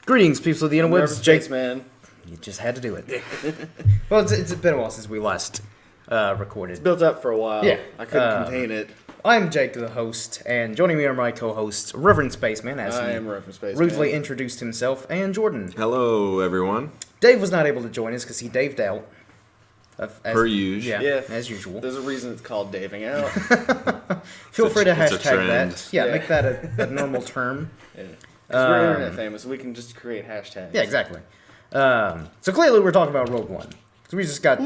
Greetings, people of the interwebs. Jake, man. you just had to do it. Well, it's been a while since we last recorded. It's built up for a while. Yeah. I couldn't contain it. I'm Jake, the host, and joining me are my co-hosts, Reverend Spaceman, as I he am Reverend Spaceman. rudely introduced himself, and Jordan. Hello, everyone. Dave was not able to join us because he daved out. Per usual. Yeah, as usual. There's a reason it's called daving out. Feel free to it's a hashtag trend. that. Yeah, Yeah. make that a normal term. Yeah. 'Cause we're internet famous, so we can just create hashtags. Yeah, exactly. So clearly we're talking about Rogue One. So we just got,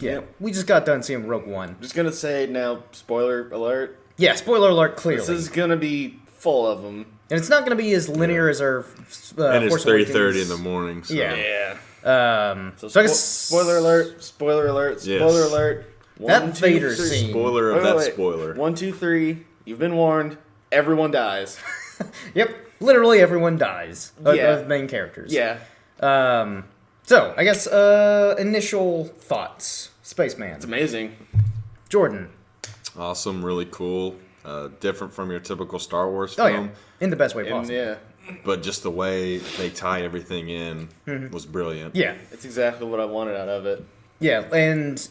Yep. we just got done seeing Rogue One. I'm just gonna say now, spoiler alert. Yeah, spoiler alert, clearly. This is gonna be full of them. And it's not going to be as linear as our And it's Force 3:30 Awakens. in the morning. So. Yeah. Yeah. So So I guess spoiler alert. Spoiler alert. Yes. Spoiler alert. That 1, 2, Vader 3. scene. Spoiler of Wait, that wait, wait. spoiler. 1, 2, 3. You've been warned. Everyone dies. Yep, literally everyone dies of, Yeah. of main characters. Yeah. So I guess initial thoughts, Spaceman. It's amazing. Jordan. Awesome, really cool. Different from your typical Star Wars Oh film. yeah, in the best way And possible. yeah, But just the way they tie everything in was brilliant. Yeah, it's exactly what I wanted out of it. yeah, and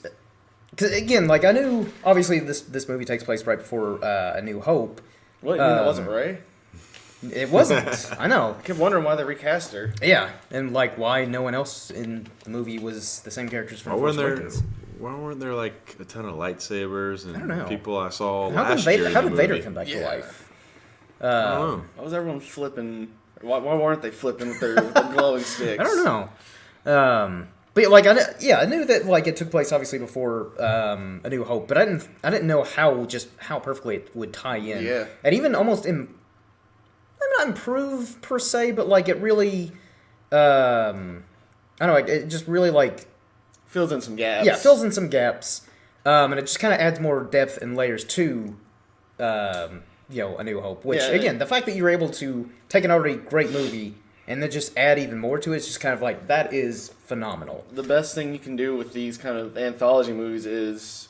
'cause again, like I knew, obviously this movie takes place right before A New Hope. What? You mean that wasn't Ray? It wasn't. I know. I kept wondering why they recast her. Yeah, and like why no one else in the movie was the same characters from Why Force weren't there? Awakens. Why weren't there like a ton of lightsabers and I don't know. people I saw How last did year Vader, in how the did Vader movie? come back to Yeah. life? I don't know. Why was everyone flipping? Why weren't they flipping with their glowing sticks? I don't know. But like I knew that like it took place obviously before A New Hope, but I didn't know how perfectly it would tie in. Yeah. And even almost not improve per se, but like it really I don't know, it just really like Fills in some gaps. yeah, fills in some gaps. And it just kind of adds more depth and layers to A New Hope, which Yeah, again, the fact that you're able to take an already great movie and then just add even more to it, it's just kind of like, that is phenomenal. The best thing you can do with these kind of anthology movies is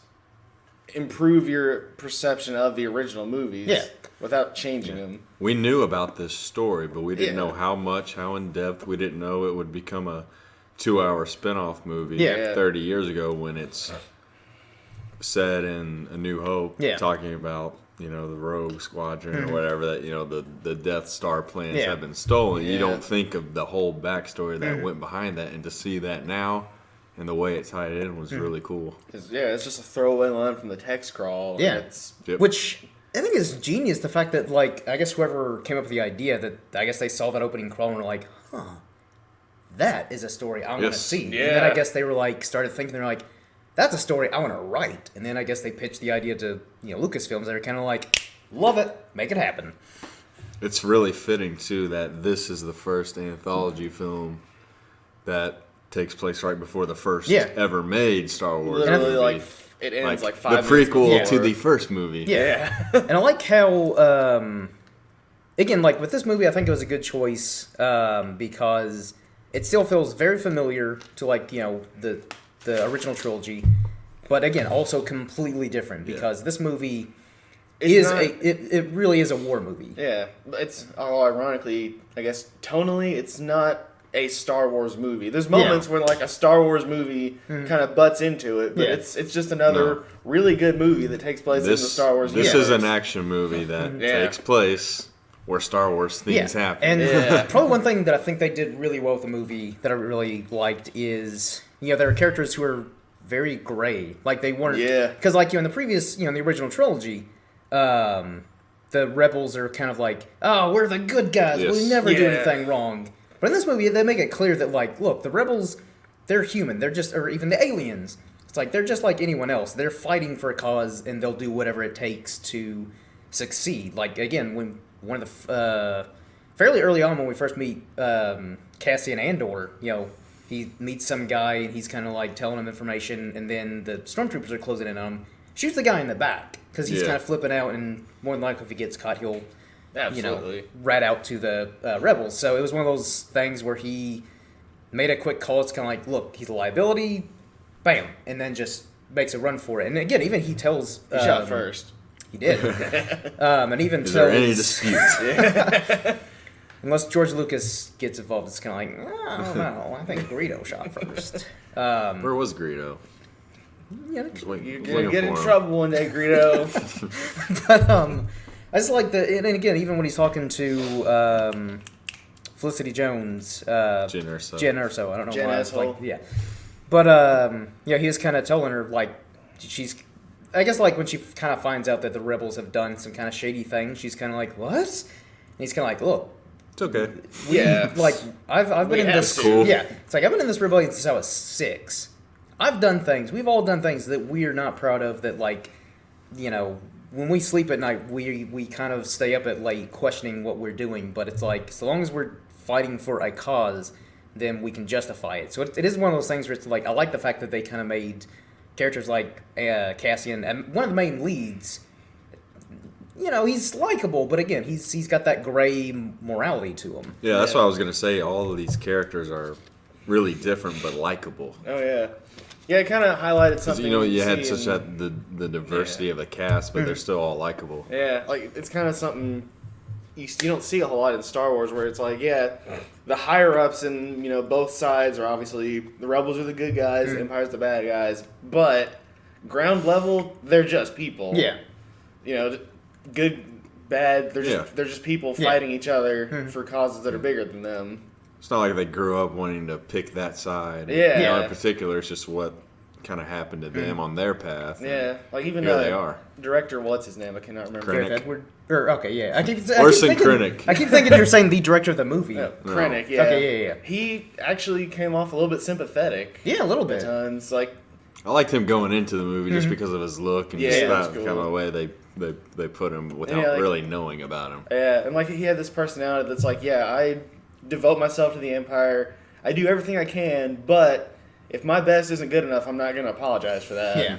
improve your perception of the original movies. Yeah. Without changing them. We knew about this story, but we didn't Yeah. know how much, how in depth. We didn't know it would become a 2-hour spin-off movie Yeah. 30 years ago when it's set in A New Hope, Yeah. talking about the Rogue Squadron or whatever, that the Death Star plans Yeah. have been stolen. You Yeah. don't think of the whole backstory that went behind that, and to see that now and the way it tied in was really cool. It's just a throwaway line from the text crawl. Yeah. It's, Yep. Which I think is genius, the fact that, like, I guess whoever came up with the idea that, I guess they saw that opening crawl and were like, that is a story I want to Yes. see. And then Yeah. I guess they were like, started thinking, they're like, that's a story I want to write. And then I guess they pitched the idea to, Lucasfilms. They're kind of like, love it, make it happen. It's really fitting, too, that this is the first anthology film that takes place right before the first Yeah. ever made Star Wars literally movie. like it ends like 5 the minutes prequel Yeah. to the first movie. Yeah. And I like how, again, like with this movie, I think it was a good choice because it still feels very familiar to, like, the original trilogy, but again, also completely different because this movie it really is a war movie. Yeah, it's ironically, I guess tonally, it's not a Star Wars movie. There's moments where like a Star Wars movie kind of butts into it, but Yeah. it's just another really good movie that takes place in the Star Wars This universe. is an action movie that Yeah. takes place where Star Wars things happen. And Yeah. probably one thing that I think they did really well with the movie that I really liked is, there are characters who are very gray. Like, they weren't... Yeah. Because, like, in the previous, in the original trilogy, the rebels are kind of like, oh, we're the good guys. Yes. We never do Yeah. anything wrong. But in this movie, they make it clear that, like, look, the rebels, they're human. They're just... Or even the aliens. It's like, they're just like anyone else. They're fighting for a cause, and they'll do whatever it takes to succeed. Like, again, when one of the... fairly early on when we first meet Cassian Andor, he meets some guy, and he's kind of, like, telling him information, and then the stormtroopers are closing in on him. Shoots the guy in the back, because he's Yeah. kind of flipping out, and more than likely if he gets caught, he'll... Absolutely. rat out to the rebels. So it was one of those things where he made a quick call. It's kind of like, look, he's a liability, bam, and then just makes a run for it. And again, even he tells... He shot first. He did. And even Is tells... there any dispute? unless George Lucas gets involved, it's kind of like, I don't know. I think Greedo shot first. Where was Greedo? Yeah, You're gonna get in trouble one day, Greedo. but I just like and again, even when he's talking to Felicity Jones, Jen Erso. I don't know Jen why. asshole. Yeah, but yeah, he was kind of telling her like she's. I guess like when she kind of finds out that the rebels have done some kind of shady thing, she's kind of like, what? And he's kind of like, look. It's okay. Yeah. Like I've been in this. Cool. Yeah, it's like I've been in this rebellion since I was 6. I've done things. We've all done things that we're not proud of. That like, when we sleep at night, we kind of stay up at late questioning what we're doing. But it's like so long as we're fighting for a cause, then we can justify it. So it is one of those things where it's like I like the fact that they kind of made characters like Cassian and one of the main leads. He's likable, but again, he's got that gray morality to him. Yeah, that's what I was gonna say. All of these characters are really different but likable. Oh yeah, yeah. It kind of highlighted something. You had such the diversity of the cast, but they're still all likable. Yeah, like it's kind of something you don't see a whole lot in Star Wars, where it's like, yeah, the higher ups and both sides are obviously the rebels are the good guys, the Empire's the bad guys, but ground level they're just people. Yeah. Good, bad. They're just people fighting each other for causes that are bigger than them. It's not like they grew up wanting to pick that side. Yeah. In particular, it's just what kind of happened to them on their path. Yeah, like even here they are. Director, what's his name? I cannot remember. Krennic. Edward. Okay, yeah. I keep Krennic. I keep thinking you're saying the director of the movie. No, Krennic. Yeah. Okay, yeah. He actually came off a little bit sympathetic. Yeah, a little bit. Tons like. I liked him going into the movie just because of his look and just that's that cool. kind of the way they put him without really knowing about him. Yeah, and like he had this personality that's like, I devote myself to the Empire. I do everything I can, but if my best isn't good enough, I'm not going to apologize for that. Yeah.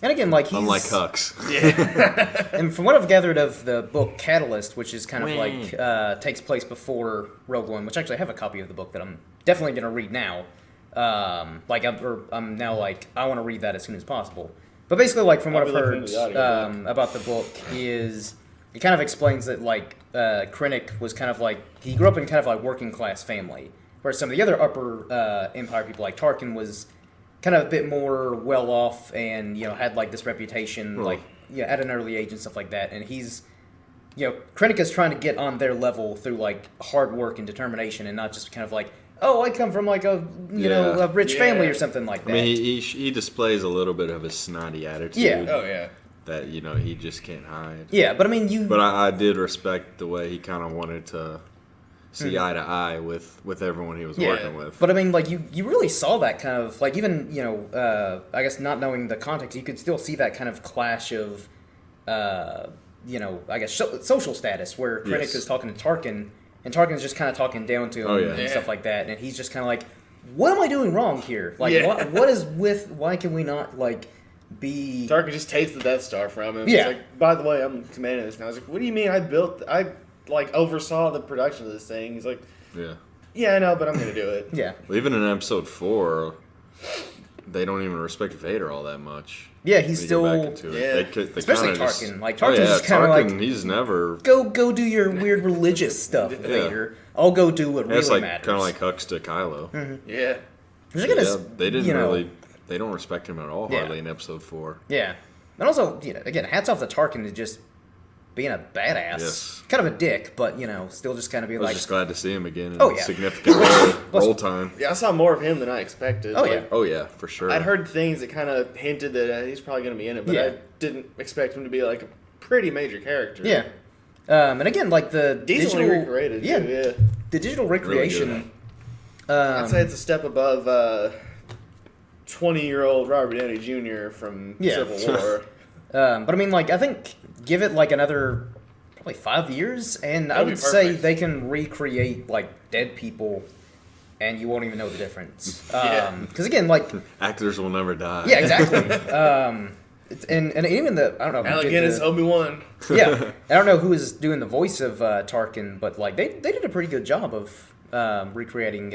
And again, like he's unlike Hux. Yeah. And from what I've gathered of the book Catalyst, which is kind of like takes place before Rogue One, which actually I have a copy of the book that I'm definitely going to read now. I'm now like I want to read that as soon as possible. But basically, like from what I've heard about the book, is it kind of explains that like Krennic was kind of like he grew up in kind of like working class family, whereas some of the other upper Empire people like Tarkin was kind of a bit more well off and had like this reputation at an early age and stuff like that. And he's Krennic is trying to get on their level through like hard work and determination, and not just kind of like, oh, I come from like a a rich family or something like that. I mean, he displays a little bit of his snotty attitude. Yeah. Oh yeah. That he just can't hide. Yeah, but I mean But I did respect the way he kind of wanted to see eye to eye with everyone he was working with. But I mean, like you really saw that kind of like even I guess not knowing the context, you could still see that kind of clash of I guess social status where Krennic is talking to Tarkin. And Tarkin's just kind of talking down to him and stuff like that. And he's just kind of like, what am I doing wrong here? Like, what is why can we not, like, be... Tarkin just takes the Death Star from him. Yeah. He's like, by the way, I'm commanding this now. I was like, what do you mean I oversaw the production of this thing? He's like, yeah, I know, but I'm going to do it. Yeah. Well, even in episode 4, they don't even respect Vader all that much. Yeah, he's still... They especially Tarkin. Like, Tarkin's just kind of like... He's never... Go do your weird religious stuff, Vader. I'll go do what really matters. Kind of like Hux to Kylo. Mm-hmm. Yeah. They didn't really... They don't respect him at all, hardly, in episode 4. Yeah. And also, again, hats off to Tarkin to just being a badass. Yes. Kind of a dick, but, still just kind of being I was like... just glad to see him again in significant role time. Yeah, I saw more of him than I expected. Oh, yeah, for sure. I'd heard things that kind of hinted that he's probably going to be in it, but I didn't expect him to be, like, a pretty major character. Yeah. And again, like, the decently digital... recreated, yeah, too, yeah. The digital recreation... I'd say it's a step above 20-year-old Robert Downey Jr. from Civil War. But I mean, like, I think give it like another probably 5 years, and I would say they can recreate like dead people, and you won't even know the difference. Because again, like actors will never die. Yeah, exactly. And even the I don't know. Alec Guinness, Obi-Wan. Yeah, I don't know who is doing the voice of Tarkin, but like they did a pretty good job of recreating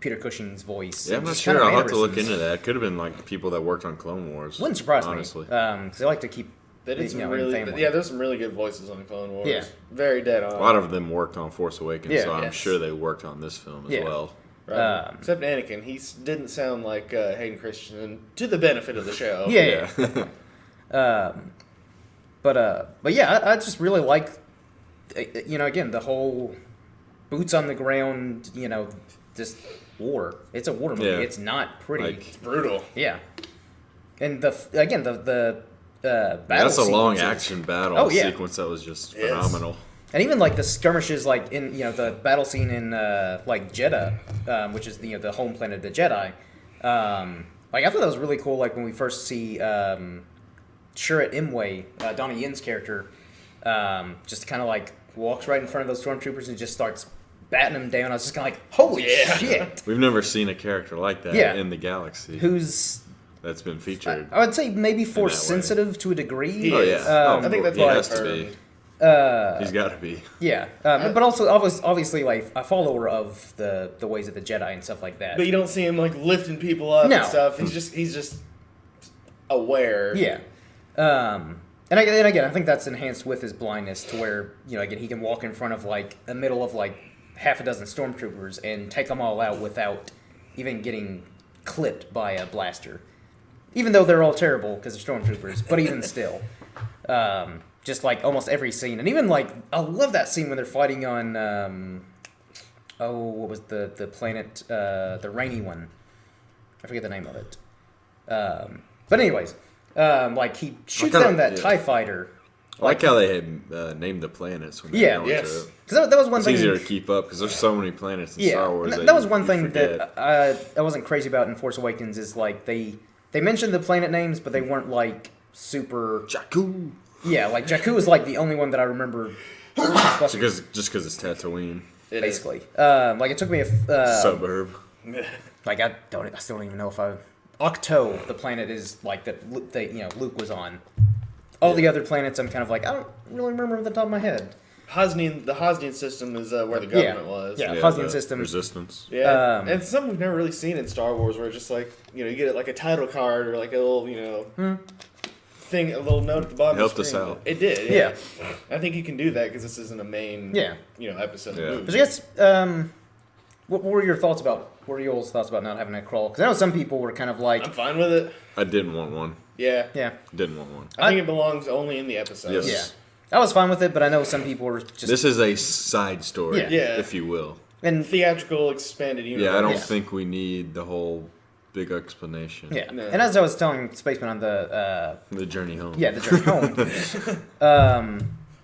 Peter Cushing's voice. Yeah, I'm not sure. I'll have to look into that. It could have been like people that worked on Clone Wars. Wouldn't surprise honestly. me. Because they like to keep They did some in really, family. yeah. There's some really good voices on Clone Wars. Yeah. Very dead on. A lot of them worked on Force Awakens, Yeah. so I'm Yes. sure they worked on this film as Yeah. well. Right. Except Anakin, he didn't sound like Hayden Christensen to the benefit of the show. Yeah. But yeah, I just really like, again, the whole boots on the ground, just war. It's a war movie. Yeah. It's not pretty. Like, It's brutal. Yeah. And the battle that's a long sequences. action battle Oh, yeah. sequence that was just Yes. phenomenal. And even like the skirmishes, like in the battle scene in like Jeddah, which is the home planet of the Jedi. Like I thought that was really cool. Like when we first see Shuret Imwe, Donnie Yen's character, just kind of like walks right in front of those stormtroopers and just starts batting them down. I was just kind of like, holy Yeah. shit! We've never seen a character like that Yeah. in the galaxy Who's that's been featured. I would say maybe that force way. sensitive to a degree. Oh yeah, I think that's he why has I've to heard. be. He's got to be. Yeah, but also obviously like a follower of the ways of the Jedi and stuff like that. But you don't see him like lifting people up No. and stuff. He's just aware. Yeah. And again, I think that's enhanced with his blindness to where, again, he can walk in front of like a middle of like half a dozen stormtroopers and take them all out without even getting clipped by a blaster. Even though they're all terrible because they're stormtroopers, but even still. Just like almost every scene. And even like, I love that scene when they're fighting on, what was the planet, the rainy one. I forget the name of it. But anyways, like he shoots down that TIE fighter. I like how they had named the planets when they Yeah. were going Yes. through it. Because that was one It's thing. easier to keep up because there's so many planets in Yeah, Star Wars. and that was you- one you thing forget. that I wasn't crazy about in Force Awakens is like they mentioned the planet names, but they weren't like super. Jakku. Yeah, like Jakku is like the only one that I remember. Just because it's Tatooine, It is. Basically, like it took me a suburb. like I still don't even know if Octo, the planet is like that Luke was on. All the other planets, I'm kind of like I don't really remember off the top of my head. The Hosnian system is where the government was. Yeah. Hosnian the system. Resistance. Yeah, and it's something we've never really seen in Star Wars, where it's just like you get like a title card or like a little thing, a little note at the bottom. Helped of the us screen. out. It did. Yeah. I think you can do that because this isn't a main episode. Yeah. Of the But movie. I guess, what were your thoughts about? What are y'all's thoughts about not having a crawl? Because I know some people were kind of like, I'm fine with it. I didn't want one. Yeah. yeah, Didn't want one. I think it belongs only in the episode. Yes. yeah. I was fine with it, but I know some people were just This is a side story, Yeah. if you will. and Theatrical expanded universe. Yeah, I don't Yeah. think we need the whole big explanation. yeah. No. And as I was telling Spaceman on the The journey home. the journey home,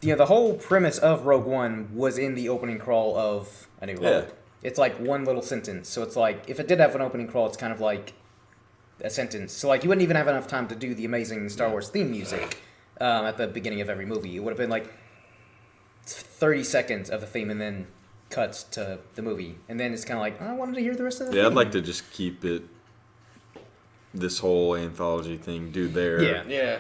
the whole premise of Rogue One was in the opening crawl of A New Hope. Yeah. It's like one little sentence, so it's like if it did have an opening crawl, it's kind of like a sentence. So like you wouldn't even have enough time to do the amazing Star Wars theme music at the beginning of every movie. It would have been like 30 seconds of the theme and then cuts to the movie, and then it's kind of like I wanted to hear the rest of the Yeah, theme. I'd like to just keep it. This whole anthology thing, do their Yeah. Yeah.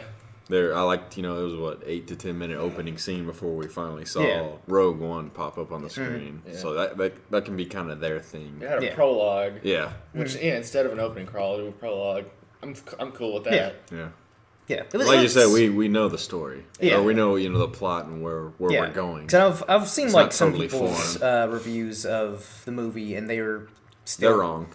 I liked, it was what 8 to 10 minute opening scene before we finally saw Yeah. Rogue One pop up on the screen. Yeah. So that can be kind of their thing. It had a Yeah. prologue. Yeah, Which instead of an opening crawl, do a prologue. I'm cool with that. yeah. yeah. It was, Like you it's- said, we know the story. Yeah. Or we know the plot and where we're going. So I've seen It's like not some totally people's reviews of the movie, and they were still They're wrong.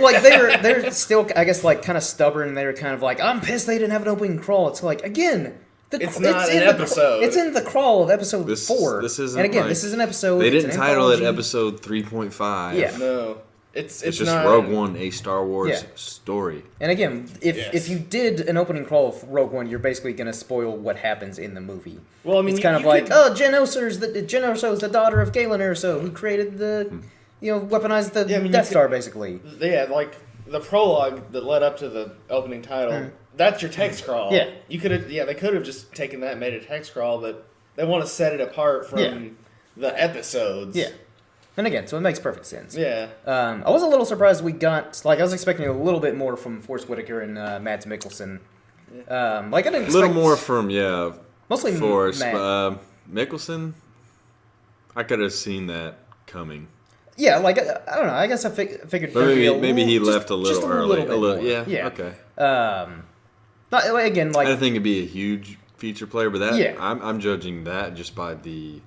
like they're still I guess like kind of stubborn. They're kind of like I'm pissed they didn't have an opening crawl. It's like again. It's not an in episode. It's in the crawl of episode 4. This isn't and again, like- this is an episode. They it's didn't an title it anthology. episode 3.5. Yeah. No. It's It's just not, Rogue One, a Star Wars Yeah. story. And again, if Yes. you did an opening crawl of Rogue One, you're basically going to spoil what happens in the movie. Well, I mean, it's kind you of like, could- oh, Jen Erso's the daughter of Galen Erso, who created the, weaponized the Yeah, I mean, you Death could- Star, basically. Yeah, like the prologue that led up to the opening title. That's your text crawl. Yeah. You could have. Yeah, they could have just taken that and made a text crawl, but they want to set it apart from Yeah. the episodes. Yeah. And again, so it makes perfect sense. Yeah. I was a little surprised we got, I was expecting a little bit more from Forrest Whitaker and Mads Mikkelsen. I didn't expect... A little more from, Mostly Forrest. Matt. Mikkelsen, I could have seen that coming. Yeah, I don't know. I guess I figured... But there'd be maybe he just- left a little just early. bit more. Yeah, Yeah. okay. But again, I didn't think it'd be a huge feature player, but that Yeah. I'm judging that just by the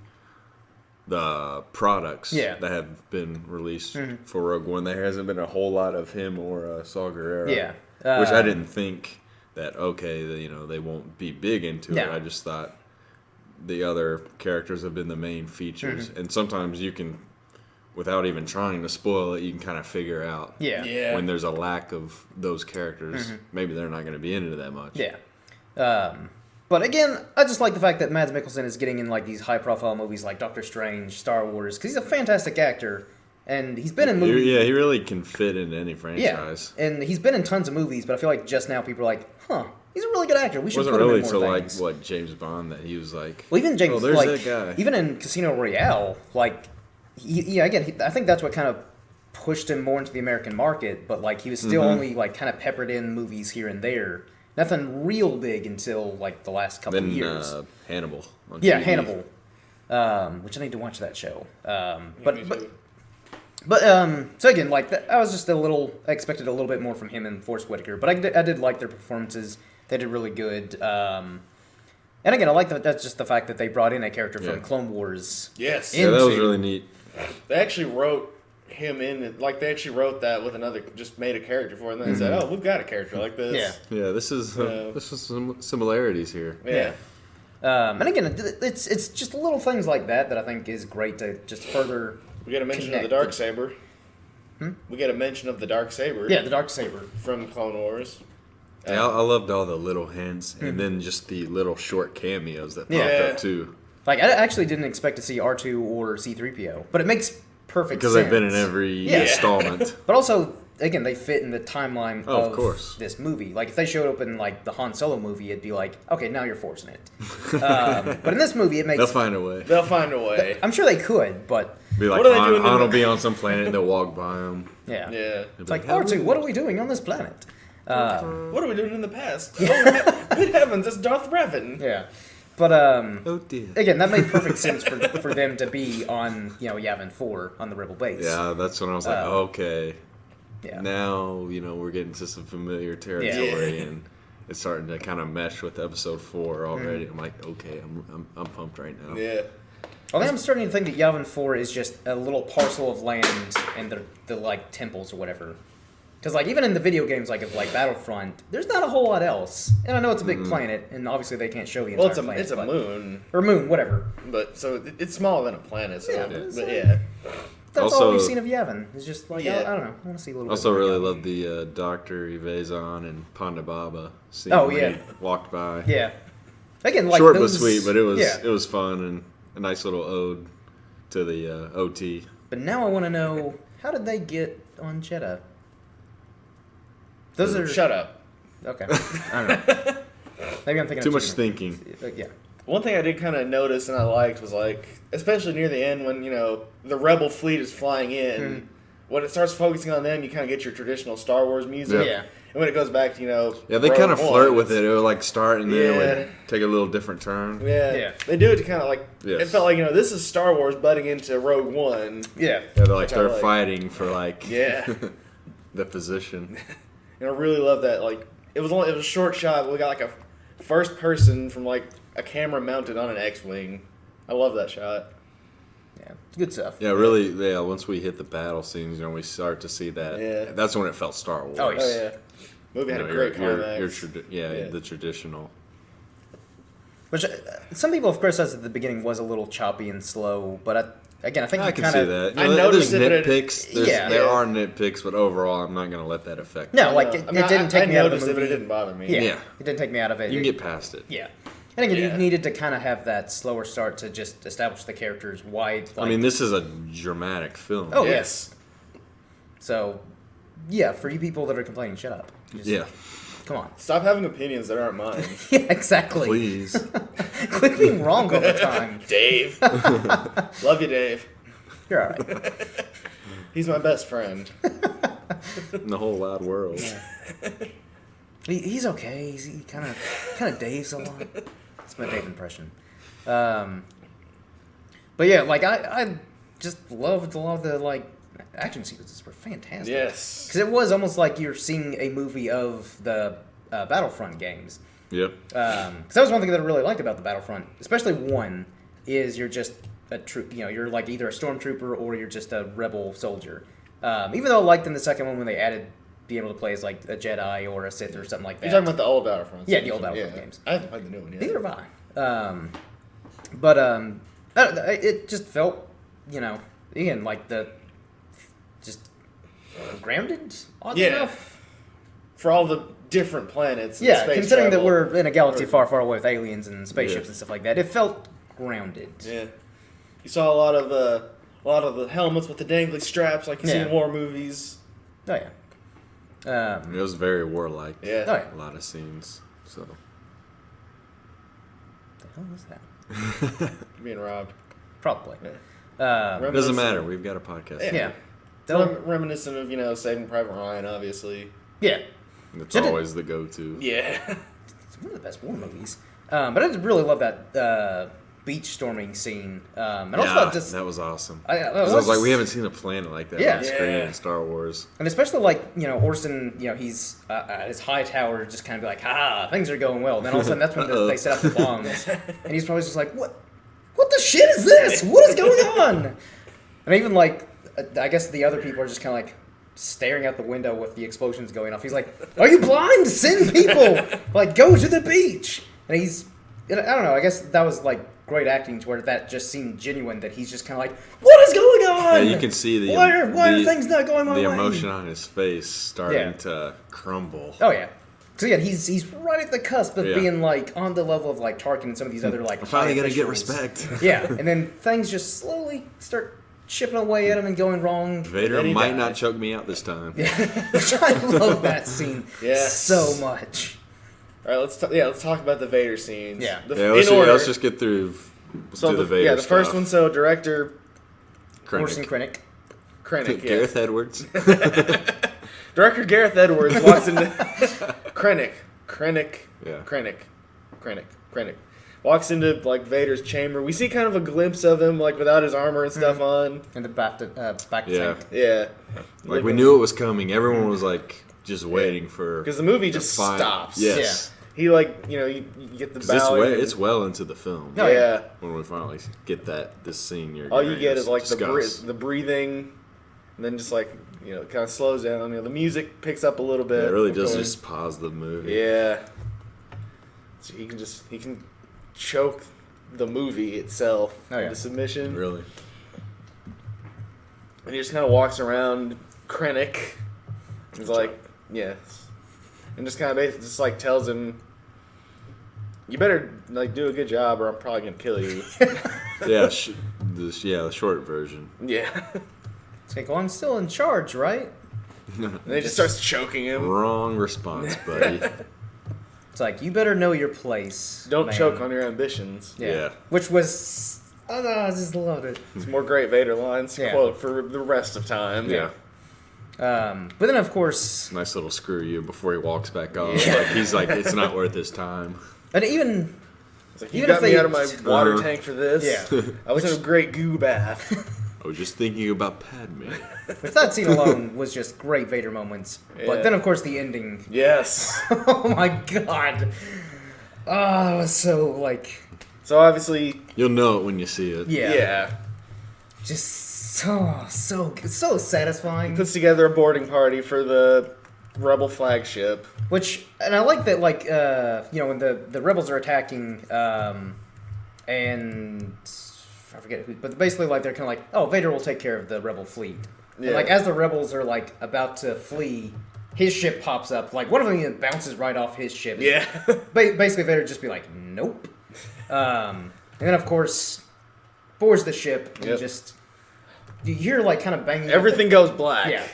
products Yeah. that have been released for Rogue One. There hasn't been a whole lot of him or Saw Gerrera. Yeah. Which I didn't think that they won't be big into it. No. I just thought the other characters have been the main features, and sometimes you can, without even trying to spoil it, you can kind of figure out Yeah. when there's a lack of those characters. Maybe they're not going to be into that much. Yeah. But again, I just like the fact that Mads Mikkelsen is getting in like these high-profile movies like Doctor Strange, Star Wars, because he's a fantastic actor, and he's been in movies. Yeah, he really can fit into any franchise. Yeah, and he's been in tons of movies, but I feel like just now people are like, huh, he's a really good actor. We It should wasn't put him really in more till things. like James Bond that he was like, Well, even James, there's like, that guy. even in Casino Royale, like, I think that's what kind of pushed him more into the American market, but like he was still only like kind of peppered in movies here and there. Nothing real big until like the last couple of years. Hannibal. On Yeah, TV. Hannibal, which I need to watch that show. Me too. But so again, like I was just I expected a little bit more from him and Forrest Whitaker, but I did like their performances. They did really good. And again, I like that's just the fact that they brought in a character from Clone Wars. Yes. Yeah, that was into- really neat. They actually wrote him in, like they actually wrote that with another, just made a character for it, and then they said, "Oh, we've got a character like this." Yeah. Yeah, this is some similarities here. Yeah. And again, it's just little things like that I think is great to just further. We get a mention Connected. of the Darksaber. We get a mention of the Darksaber. Yeah, the Darksaber. From Clone Wars. Yeah, I loved all the little hints, and then just the little short cameos that popped Yeah. up too. Like I actually didn't expect to see R2 or C-3PO, but it makes perfect Because sense. they've been in every installment. But also, again, they fit in the timeline Oh, of course. this movie. Like, if they showed up in, like, the Han Solo movie, it'd be like, okay, now you're forcing it. But in this movie, it makes... They'll find a way. They'll find a way. I'm sure they could, but... Be like, What are they doing in Han will the- be on some planet, and they'll walk by him. Yeah. Yeah. It's like, R2, what are we doing on this planet? What are we doing in the past? Oh, good heavens, it's Darth Revan. Yeah. But, Oh dear. again, that made perfect sense for them to be on, Yavin 4 on the Rebel base. Yeah, that's when I was like, okay. Yeah. Now, we're getting to some familiar territory, and it's starting to kind of mesh with episode 4 already. I'm like, okay, I'm pumped right now. Yeah. I think I'm starting to think that Yavin 4 is just a little parcel of land and the like, temples or whatever. Because, like, even in the video games, like, of, like, Battlefront, there's not a whole lot else. And I know it's a big planet, and obviously they can't show the entire Well, planet. it's a but- moon, Or moon, whatever. but so it's smaller than a planet. So, Yeah, but yeah. That's Also- all we've seen of Yavin. It's just, like, Yeah. I don't know. I want to see a little Also, bit more really Yavin. love the Dr. Ivezon and Ponda Baba scene Oh, when yeah. he walked by. Yeah. Again, like, Short those, but sweet, but Yeah. it was fun and a nice little ode to the OT. But now I want to know, how did they get on Jeddah? Those are... Shut up. Okay. I don't know. Maybe I'm thinking Too of much chicken. thinking. Yeah. One thing I did kind of notice and I liked was like, especially near the end when the Rebel fleet is flying in, when it starts focusing on them, you kind of get your traditional Star Wars music. Yeah. And when it goes back to Yeah, they Rogue kind of One, flirt with it. It would like start and then it Yeah. would take a little different turn. Yeah. Yeah. They do it to kind of like Yes. it felt like this is Star Wars butting into Rogue One. Yeah. Yeah, they're like Which I they're like. fighting for like Yeah. the position. And I really love that. Like it was a short shot, but we got like a first person from like a camera mounted on an X-wing. I love that shot. Yeah. Good stuff. Yeah, really. Yeah, once we hit the battle scenes, we start to see that. Yeah. That's when it felt Star Wars. Oh, yeah. Oh yeah. Movie had a great climax. Your the traditional. Which some people have criticized at the beginning was a little choppy and slow, but I think I you can kind see of that. I There's noticed it, but nitpicks. Yeah. There are nitpicks, but overall, I'm not going to let that affect. no, me. like I it, mean, it didn't take I me out of the noticed movie. it, but it didn't bother me. Yeah, Yeah. it didn't take me out of it. You can It- get past it. yeah. And again, Yeah. you needed to kind of have that slower start to just establish the characters wide. I mean, this is a dramatic film. Oh, Yes. So, yeah, for you people that are complaining, shut up. Just- Yeah. Come on. Stop having opinions that aren't mine. Yeah, exactly. Please. Quit being wrong all the time. Dave. Love you, Dave. You're all right. He's my best friend. In the whole wide world. He's okay. He kind of Dave's a lot. That's my Dave impression. But yeah, like I just loved a lot of the like action sequences were fantastic. Yes. Because it was almost like you're seeing a movie of the Battlefront games. Yep. Because that was one thing that I really liked about the Battlefront, especially 1, is you're just a troop. You're like either a stormtrooper or you're just a rebel soldier. Even though I liked in the second one when they added being able to play as like a Jedi or a Sith or something like that. You're talking about the old Battlefront? Yeah, the old Battlefront games. I haven't played the new one yet. Neither have I. But it just felt, again, like just grounded, oddly enough. For all the different planets. And Yeah, space considering travel. that we're in a galaxy far, far away with aliens and spaceships and stuff like that, it felt grounded. Yeah. You saw a lot of the helmets with the dangly straps like you see in war movies. Oh, yeah. It was very warlike. Yeah. Oh, yeah. A lot of scenes. So. What the hell was that? Being robbed. Probably. Yeah. It doesn't matter. We've got a podcast. Yeah. Reminiscent of, Saving Private Ryan, obviously. Yeah. It's always the go-to. Yeah. It's one of the best war movies. But I did really love that beach storming scene. And also just, that was awesome. I was like, we haven't seen a planet like that on screen in Star Wars. And especially Orson, he's at his high tower, just kind of be like, ha, things are going well. And then all of a sudden, that's when they set up the bombs, and he's probably just like, what the shit is this? What is going on? And even I guess the other people are just kind of like staring out the window with the explosions going off. He's like, are you blind? Send people, go to the beach. And he's, I don't know. I guess that was great acting to where that just seemed genuine, that he's just kind of like, what is going on? Yeah, you can see the why are things not going my way? The emotion on his face starting to crumble. Oh yeah. So yeah, he's right at the cusp of being on the level of Tarkin and some of these other I'm finally gonna get respect. Yeah, and then things just slowly start chipping away at him and going wrong. Vader might not choke me out this time. Yeah, which I love that scene so much. All right, let's talk about the Vader scenes. Yeah. Let's just get through. The Vader. Yeah, the first one. So director Orson Krennic. Gareth Edwards. Director Gareth Edwards walks into Krennic walks into Vader's chamber. We see kind of a glimpse of him without his armor and stuff on. And the back tank. Yeah. We knew it was coming. Everyone was just waiting for, because the movie just stops. Yes. Yeah. He you get the bow. It's well into the film. Oh, yeah. When we finally get this scene, all you get is the breathing, and then just kind of slows down. The music picks up a little bit. Yeah, it really does just pause the movie. Yeah. So he can choke the movie itself into submission. Really. And he just kind of walks around Krennic. He's yes. And just kind of basically tells him, you better do a good job or I'm probably going to kill you. The short version. Yeah. It's like, well, I'm still in charge, right? And he just starts choking him. Wrong response, buddy. It's like, you better know your place. Don't man. choke on your ambitions. Yeah. Which was, I just loved it. It's more great Vader lines to quote for the rest of time. Yeah. But then, of course... Nice little screw you before he walks back off. Yeah. He's like, it's not worth his time. And even... It's like, you got me out of my water tank for this? Yeah. I was in a great goo bath. I was just thinking about Padme. Which that scene alone was just great Vader moments. Yeah. But then, of course, the ending. Yes. Oh, my God. Oh, that was so, So, obviously... You'll know it when you see it. Yeah. Just... So satisfying. He puts together a boarding party for the Rebel flagship. And I like that, when the Rebels are attacking, and I forget who, but basically, they're kind of like, oh, Vader will take care of the Rebel fleet. Yeah. And, as the Rebels are, about to flee, his ship pops up. One of them bounces right off his ship. Yeah. Basically, Vader just be like, nope. And then, of course, boards the ship and just... You hear, kind of banging... Everything goes black. Yeah.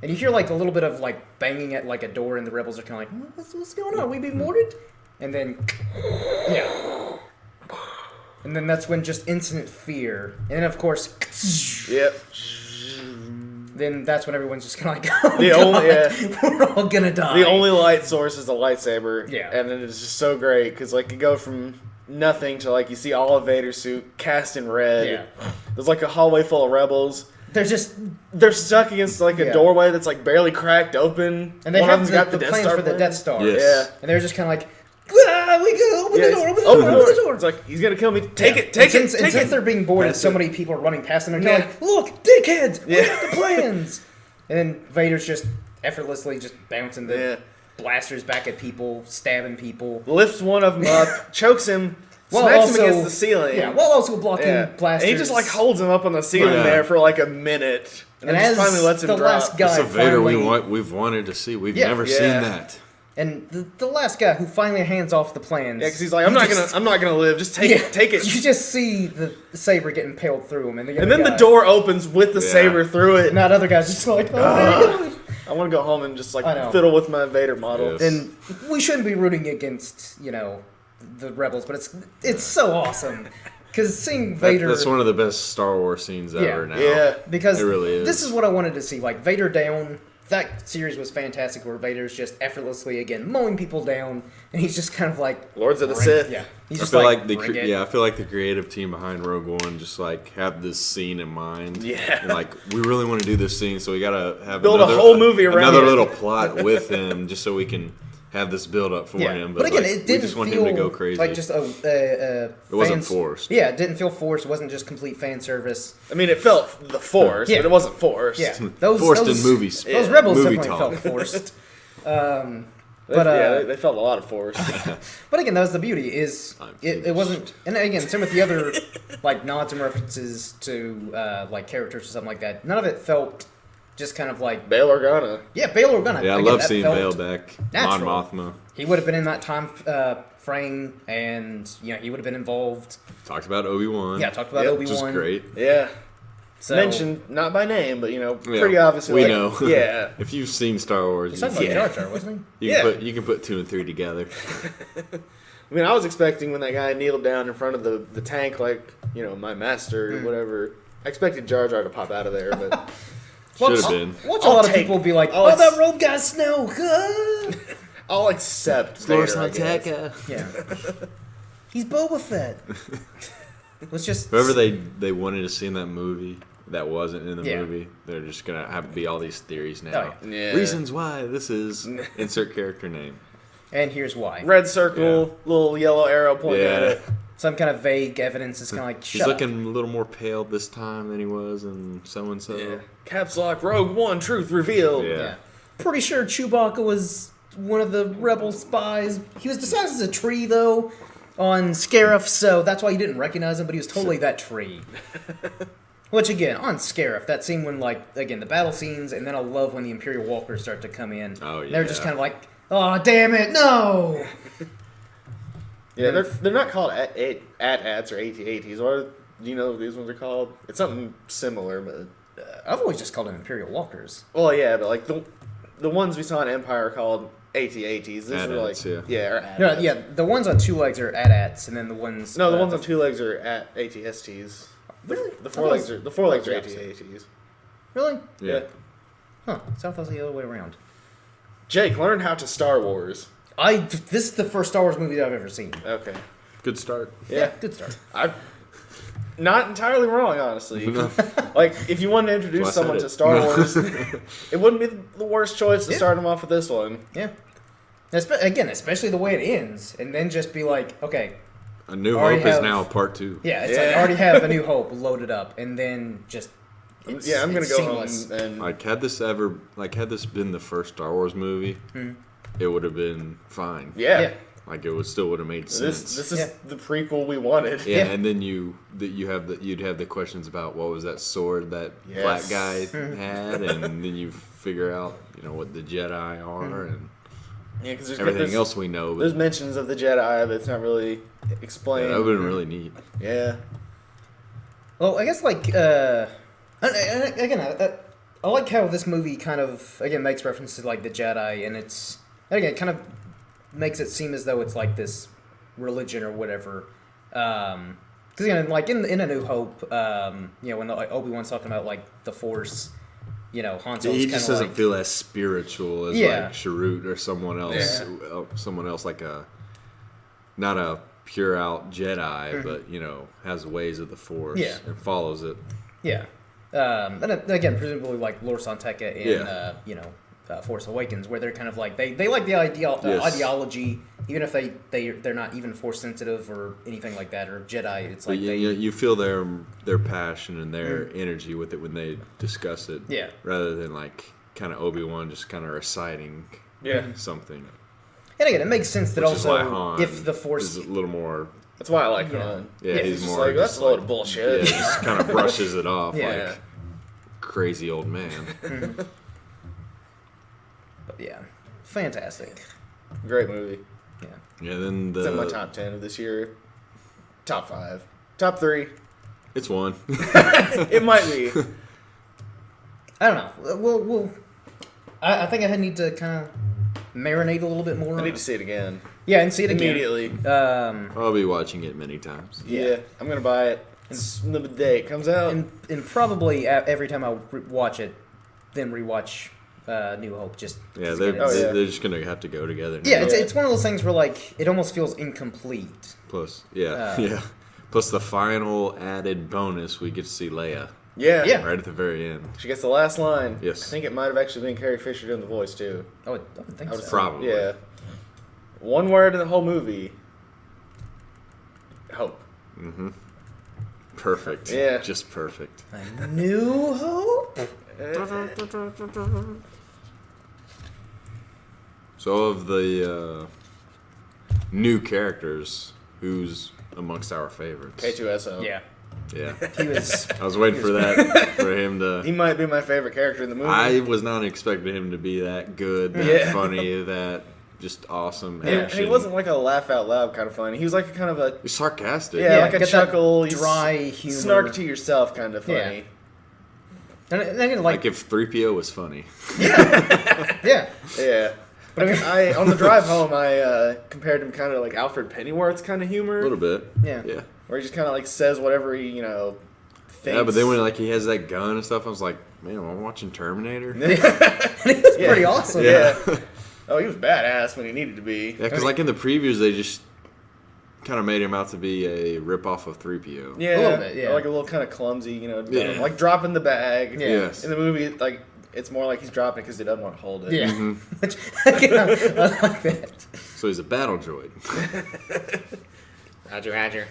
And you hear, a little bit of, banging at, a door, and the Rebels are kind of like, what's going on? We being boarded? And then... Yeah. And then that's when just instant fear. And then, of course... Yep. Then that's when everyone's just kind of like, oh, we're all gonna die. The only light source is a lightsaber. Yeah. And it is just so great, because, you go from... nothing to you see all of Vader's suit cast in red. Yeah. There's a hallway full of rebels. They're stuck against a doorway that's barely cracked open. And they have the plans for the Death Star. Yes. Yeah. And they're just kind of like, ah! we go, open the door, open the Open door, the open the door. door. It's like, he's gonna kill me. Take Yeah. it, take And it, since, take since it. they're being bored and Pass so it. many people are running past them, they're Yeah. like, look, dickheads, we Yeah. got the plans. And then Vader's just effortlessly just bouncing the blasters back at people, stabbing people. Lifts one of them up, chokes him, While smacks also- him against the ceiling. Yeah, while also blocking blasters. And he just like holds him up on the ceiling Yeah. there for like a minute. And, And then just as finally lets him the drop. last guy It's a Vader finally, we've wanted to see. We've Yeah. never Yeah. seen that. and the last guy who finally hands off the plans. Yeah, because he's like, I'm not gonna live. Just take it, take it. You just see the saber get impaled through him, and, And then the door opens with the Yeah. saber through it. And that other guy's just like, oh my God. I want to go home and just like I know. fiddle with my Vader model. Yes. And we shouldn't be rooting against, the rebels, but it's so awesome because seeing Vader. That's one of the best Star Wars scenes ever. Now, Yeah. because it really is. this is what I wanted to see. Like Vader down. That series was fantastic, where Vader's just effortlessly again mowing people down, and he's just kind of like Lords of the bring- Sith. Yeah, he's I just feel like, like bring it. I feel like the creative team behind Rogue One just like have this scene in mind. Yeah. And like we really want to do this scene, so we gotta have Build a whole movie around another it. little plot with him, just so we can have this build up for Yeah, him. but again, like, it didn't we just want feel him to go crazy. like just it wasn't fans- forced. Yeah, it didn't feel forced. It wasn't just complete fan service. I mean, it felt the Force, Yeah. but it wasn't forced. Yeah, Forced in movies. Those Yeah. rebels Movie definitely talk. felt forced. They felt a lot of Force. But again, that was the beauty. Is I'm it finished. wasn't, and again, same with the other like nods and references to like characters or something like that. None of it felt just kind of like Bail Organa. Bail Organa. Yeah, I Again, love that seeing felt Bale back. Mon natural. Mothma. He would have been in that time frame, and he would have been involved. Talked about Obi-Wan. Yeah, talked about Yep, Obi-Wan. Which is great. Yeah. So, Mentioned, not by name, but, Yeah, pretty obviously. we like, know. Yeah. If you've seen Star Wars, He's talking you, about Jar Jar, wasn't you Yeah. can put 2 and 3 together. I mean, I was expecting when that guy kneeled down in front of the tank, like, my master or whatever. I expected Jar Jar to pop out of there, but Should have been. he? Watch a I'll lot of take- people be like, I'll "Oh, ex- that rogue got snow." I'll accept Vader, I guess. Yeah, he's Boba Fett. Let's just Whoever they wanted to see in that movie that wasn't in the Yeah. movie, they're just gonna have be all these theories now. Oh, yeah. Reasons why this is insert character name. And here's why. Red circle, little yellow arrow pointing at Yeah, it. Some kind of vague evidence is kind of like, he's shut looking a little more pale this time than he was, and so and so. Yeah. Caps lock, Rogue One, truth revealed. Yeah. Yeah. Pretty sure Chewbacca was one of the rebel spies. He was disguised as a tree, though, on Scarif, so that's why you didn't recognize him, but he was totally that tree. Which, again, on Scarif, that scene when, again, the battle scenes, and then I love when the Imperial Walkers start to come in. Oh, They're just yeah. kind of like, oh, damn it, no! Yeah, they're not called AT-ATs or AT-ATs. What do you know what these ones are called? It's something similar, but I've always just called them Imperial Walkers. well, yeah, but like the ones we saw in Empire are called AT-ATs. These are like AT-ATs, or No, AT-ATs. yeah, the ones on two legs are AT-ATs, and then the ones... No, the ones on two legs are AT-STs. Really? The four legs are the AT-ATs. Really? Yeah. Huh, so I thought it was the other way around. Jake, learn how to Star Wars. This is the first Star Wars movie that I've ever seen. Okay. Good start. Yeah. Good start. I'm not entirely wrong, honestly. Like, if you wanted to introduce Well, I said someone it. to Star Wars, it wouldn't be the worst choice to Yeah. start them off with this one. Yeah. Again, especially the way it ends, and then just be like, okay, A New Already Hope is have- now part 2. yeah, it's Yeah. like I already have A New Hope loaded up, and then just Yeah, I'm gonna it's go seamless. home and Like had this been the first Star Wars movie, it would have been fine. yeah. Yeah. Like it would still would have made sense. This is Yeah. the prequel we wanted. Yeah, Yeah. and then you'd have the questions about what was that sword that Yes. black guy had, and then you figure out what the Jedi are and Yeah, because everything else we know. There's But mentions of the Jedi, but it's not really yeah, explained. that would have been really neat. Yeah. Well, I guess I like how this movie kind of again makes references to like the Jedi, and it kind of makes it seem as though it's like this religion or whatever. Because like in A New Hope, when Obi-Wan's talking about like the Force, Han Solo's He kind just of doesn't like, feel as spiritual as Yeah. like Sharut or someone else. Yeah. Someone else like not a pure out Jedi, but has ways of the Force Yeah. and follows it. yeah. And again, presumably like Lor San Tekka in Yeah. Force Awakens, where they're kind of like they like the Yes. ideology even if they're not even Force sensitive or anything like that, or Jedi, it's like you feel their passion and their energy with it when they discuss it. Yeah. Rather than like kind of Obi-Wan just kind of reciting something. And again, it makes sense that Which is why also Han if the Force is a little more. That's why I like Han. Yeah, he's he's just more like, that's just a load like- of bullshit. Yeah, just kind of brushes it off Yeah. like crazy old man. But yeah, fantastic. Great movie. Yeah. Yeah, then It's in my top 10 of this year. Top 5. Top 3. It's one. It might be. I don't know. I think I need to kind of marinate a little bit more. I need to see it again. Yeah, and see it again. Immediately. I'll be watching it many times. Yeah, I'm going to buy it. It's the day it comes out. And probably every time I watch it, then rewatch New Hope. Just Yeah, to they're, get it. they're just gonna have to go together. Now. Yeah, it's one of those things where like it almost feels incomplete. Plus, yeah. Plus the final added bonus, we get to see Leia Yeah. right at the very end. She gets the last line. Yes. I think it might have actually been Carrie Fisher doing the voice, too. I would think I would so. Probably. Yeah. One word in the whole movie. Hope. Perfect. Yeah. Just perfect. A New Hope. So of the new characters, who's amongst our favorites? K2SO. Yeah, Yeah. he was. I was waiting for that, for him He to... might be my favorite character in the movie. I was not expecting him to be that good, that Yeah. funny, that just awesome And action. he wasn't like a laugh out loud kind of funny. He was like a kind of a He's sarcastic. like a get that chuckle, you dry humor. snark to yourself kind of funny. And I didn't Like if 3PO was funny. yeah. Yeah. But I on the drive home, I compared him kind of like Alfred Pennyworth's kind of humor, A little bit. Yeah. Yeah. where he just kind of like says whatever he thinks. Yeah, but then when like he has that gun and stuff, I was like, man, am I watching Terminator? And he was pretty awesome. Yeah. Oh, he was badass when he needed to be. Yeah, because like in the previews, they just kind of made him out to be a ripoff of 3PO. Yeah, A little bit, yeah. Like a little kind of clumsy, Yeah. like dropping the bag. Yeah. Yes. In the movie, like it's more like he's dropping it because he doesn't want to hold it. Yeah. Which, I like that. So he's a battle droid. Roger.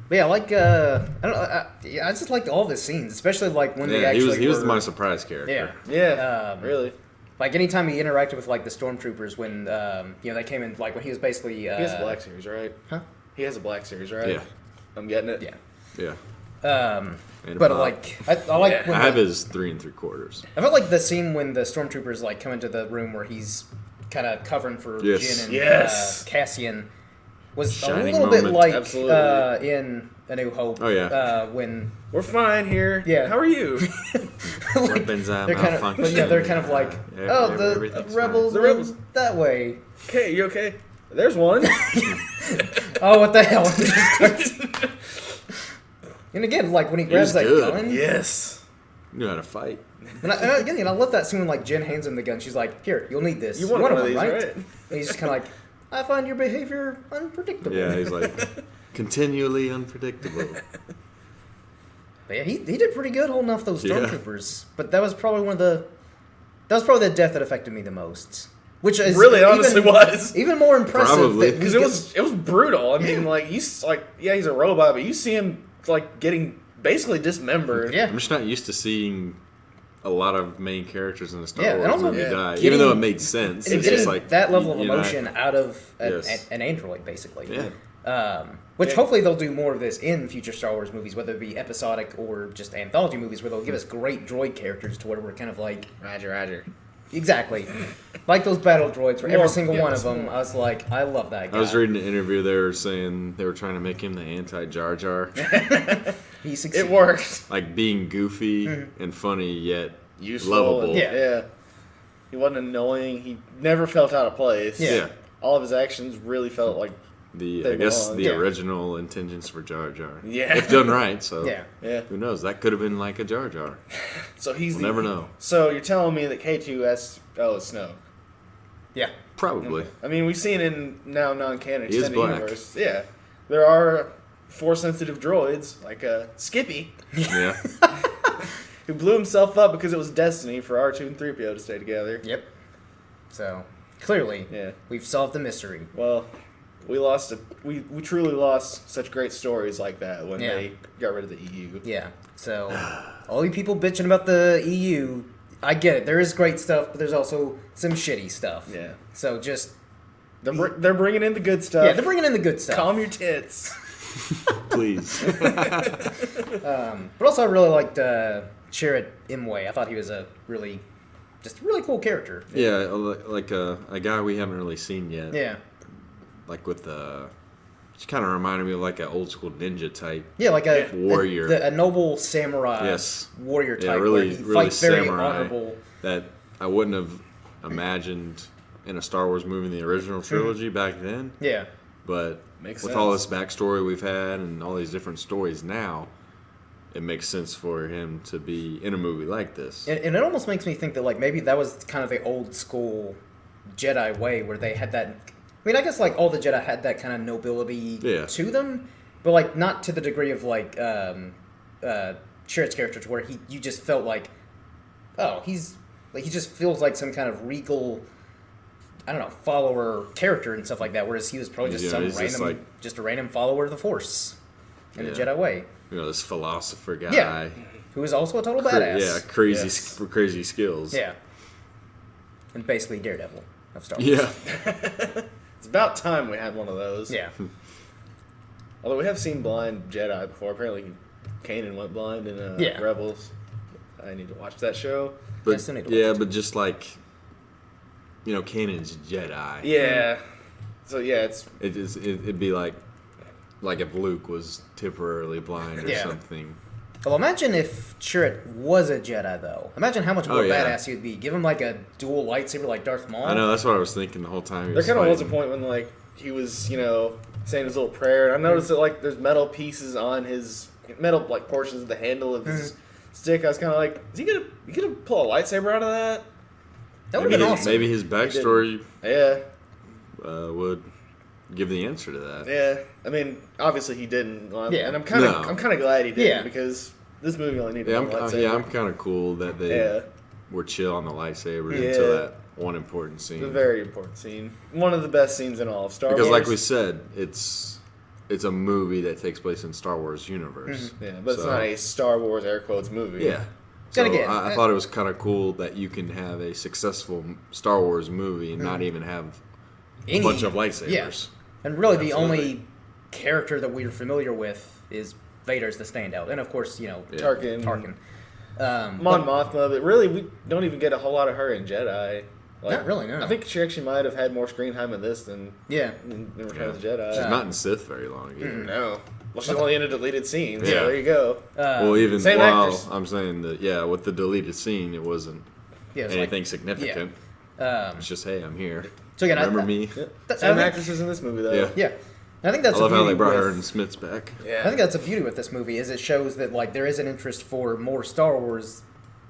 But yeah, like I don't know. I just liked all the scenes, especially like when they Yeah, actually he was were- my surprise character. Yeah. Yeah, really. Like anytime he interacted with like the stormtroopers when they came in, like when he was basically He has a Black Series, right? Huh? He has a Black Series, right? Yeah. I'm getting it. Yeah. Yeah. And a But pop. like I like Yeah. when I have his 3 3/4. I felt like the scene when the stormtroopers like come into the room where he's kind of covering for Yes. Jyn and Yes. Cassian was Shining a little bit moment. like Absolutely. in A New Hope. Oh, yeah. When We're fine here. Yeah. How are you? Weapons are they're kind of malfunctioning. they're kind of like the everything's rebels fine. The rebels. that way. Okay, you okay? There's one. Oh, what the hell! And again, like when he grabs was that good. gun. Yes. Knew how to fight. And I love that scene when like Jen hands him the gun. She's like, "Here, you'll need this. You want one of these, right?" right? And he's just kind of like, "I find your behavior unpredictable." Yeah, he's like continually unpredictable. But yeah, he did pretty good holding off those Yeah. stormtroopers. But that was probably the death that affected me the most. Which is Really, honestly, was. even more impressive Probably. that Because it was brutal. I mean, like he's like, yeah, he's a robot, but you see him like getting basically dismembered. Yeah. I'm just not used to seeing a lot of main characters in a Star Yeah, and Wars also movie yeah, die, getting- even though it made sense. And It's getting just like that level of you know, emotion out of Yes. an android, basically. Yeah. Which Yeah. hopefully they'll do more of this in future Star Wars movies, whether it be episodic or just anthology movies, where they'll give us great droid characters to where we're kind of like, Roger. exactly, like those battle droids, where every More- single yeah, one of it's them, more- I was like, I love that guy. I was reading an interview. They were saying they were trying to make him the anti-Jar Jar, He succeeded. It worked. like being goofy and funny yet Useful. lovable. and- Yeah. yeah. He wasn't annoying. He never felt out of place. Yeah. All of his actions really felt like The They I guess belong. the Yeah. original intentions for Jar Jar. Yeah. if done right. So Yeah. yeah. who knows? That could have been like a Jar Jar. So he's We'll never know. So you're telling me that K2S is Snoke. Yeah. Probably. I mean, we've seen in now non-canon He is extended black. universe. Yeah, there are Force-sensitive droids like Skippy, Yeah. who blew himself up because it was destiny for R2 and 3PO to stay together. Yep. So, Clearly, Yeah. we've solved the mystery. Well, we truly lost such great stories like that when they got rid of the EU. Yeah. So, all you people bitching about the EU, I get it. There is great stuff, but there's also some shitty stuff. Yeah. So just They're bringing in the good stuff. yeah, they're bringing in the good stuff. Calm your tits. Please. But also, I really liked Chirrut Imwe. I thought he was a really cool character. Yeah, like a guy we haven't really seen yet. Yeah. Like with just kind of reminded me of like an old school ninja type. Yeah, like a warrior, a noble samurai. Yes. Warrior type. Yeah, where really, he really fights very samurai. honorable. That I wouldn't have imagined in a Star Wars movie in the original trilogy back then. Yeah. But Makes with sense. all this backstory we've had and all these different stories now, it makes sense for him to be in a movie like this. And it almost makes me think that like maybe that was kind of the old school Jedi way where they had that. I mean, I guess like all the Jedi had that kind of nobility to them, but like not to the degree of like Chirrut's character, to where you just felt like, oh, he just feels like some kind of regal, I don't know, follower character and stuff like that. Whereas he was probably just some random, just a random follower of the Force in the Jedi way. You know, this philosopher guy. Yeah. Who is also a total badass. Yeah, crazy skills. Yeah. And basically Daredevil of Star Wars. Yeah. It's about time we had one of those. Yeah. Although we have seen blind Jedi before. Apparently, Kanan went blind in Rebels. I need to watch that show. But, I still need to watch it. but just like, you know, Kanan's Jedi. Yeah. So yeah, It'd be like if Luke was temporarily blind or something. Well, imagine if Chirrut was a Jedi, though. Imagine how much more badass he would be. Give him like a dual lightsaber like Darth Maul. I know, that's what I was thinking the whole time. There kind of was a point when like he was, saying his little prayer. And I noticed that like there's metal pieces on his metal like portions of the handle of his stick. I was kind of like, is he gonna pull a lightsaber out of that? That would have been awesome. Maybe his backstory would give the answer to that. Yeah, I mean, obviously he didn't, and I'm kind of glad he didn't because this movie only needed one lightsaber. I'm kind of cool that they were chill on the lightsabers until that one important scene. A very important scene, one of the best scenes in all of Star Wars. Because, like we said, it's a movie that takes place in Star Wars universe. Mm-hmm. Yeah, but it's not a Star Wars air quotes movie. Yeah. So I thought it was kind of cool that you can have a successful Star Wars movie and not even have a bunch of lightsabers. Yeah. And really, the only character that we're familiar with is Vader's the standout, and of course, Tarkin. Mon Mothma, but really, we don't even get a whole lot of her in Jedi. Like, not really, no. I think she actually might have had more screen time in this than in Return of the Jedi. She's not in Sith very long either. No. Well, she's only in a deleted scene, so Yeah. there you go. Same actress. I'm saying that, with the deleted scene, it wasn't anything significant. It's just, hey, I'm here. So again, remember me? Same actresses in this movie, though. Yeah. I think that's I love how they brought her and Smith's back. Yeah. I think that's the beauty with this movie, is it shows that like there is an interest for more Star Wars,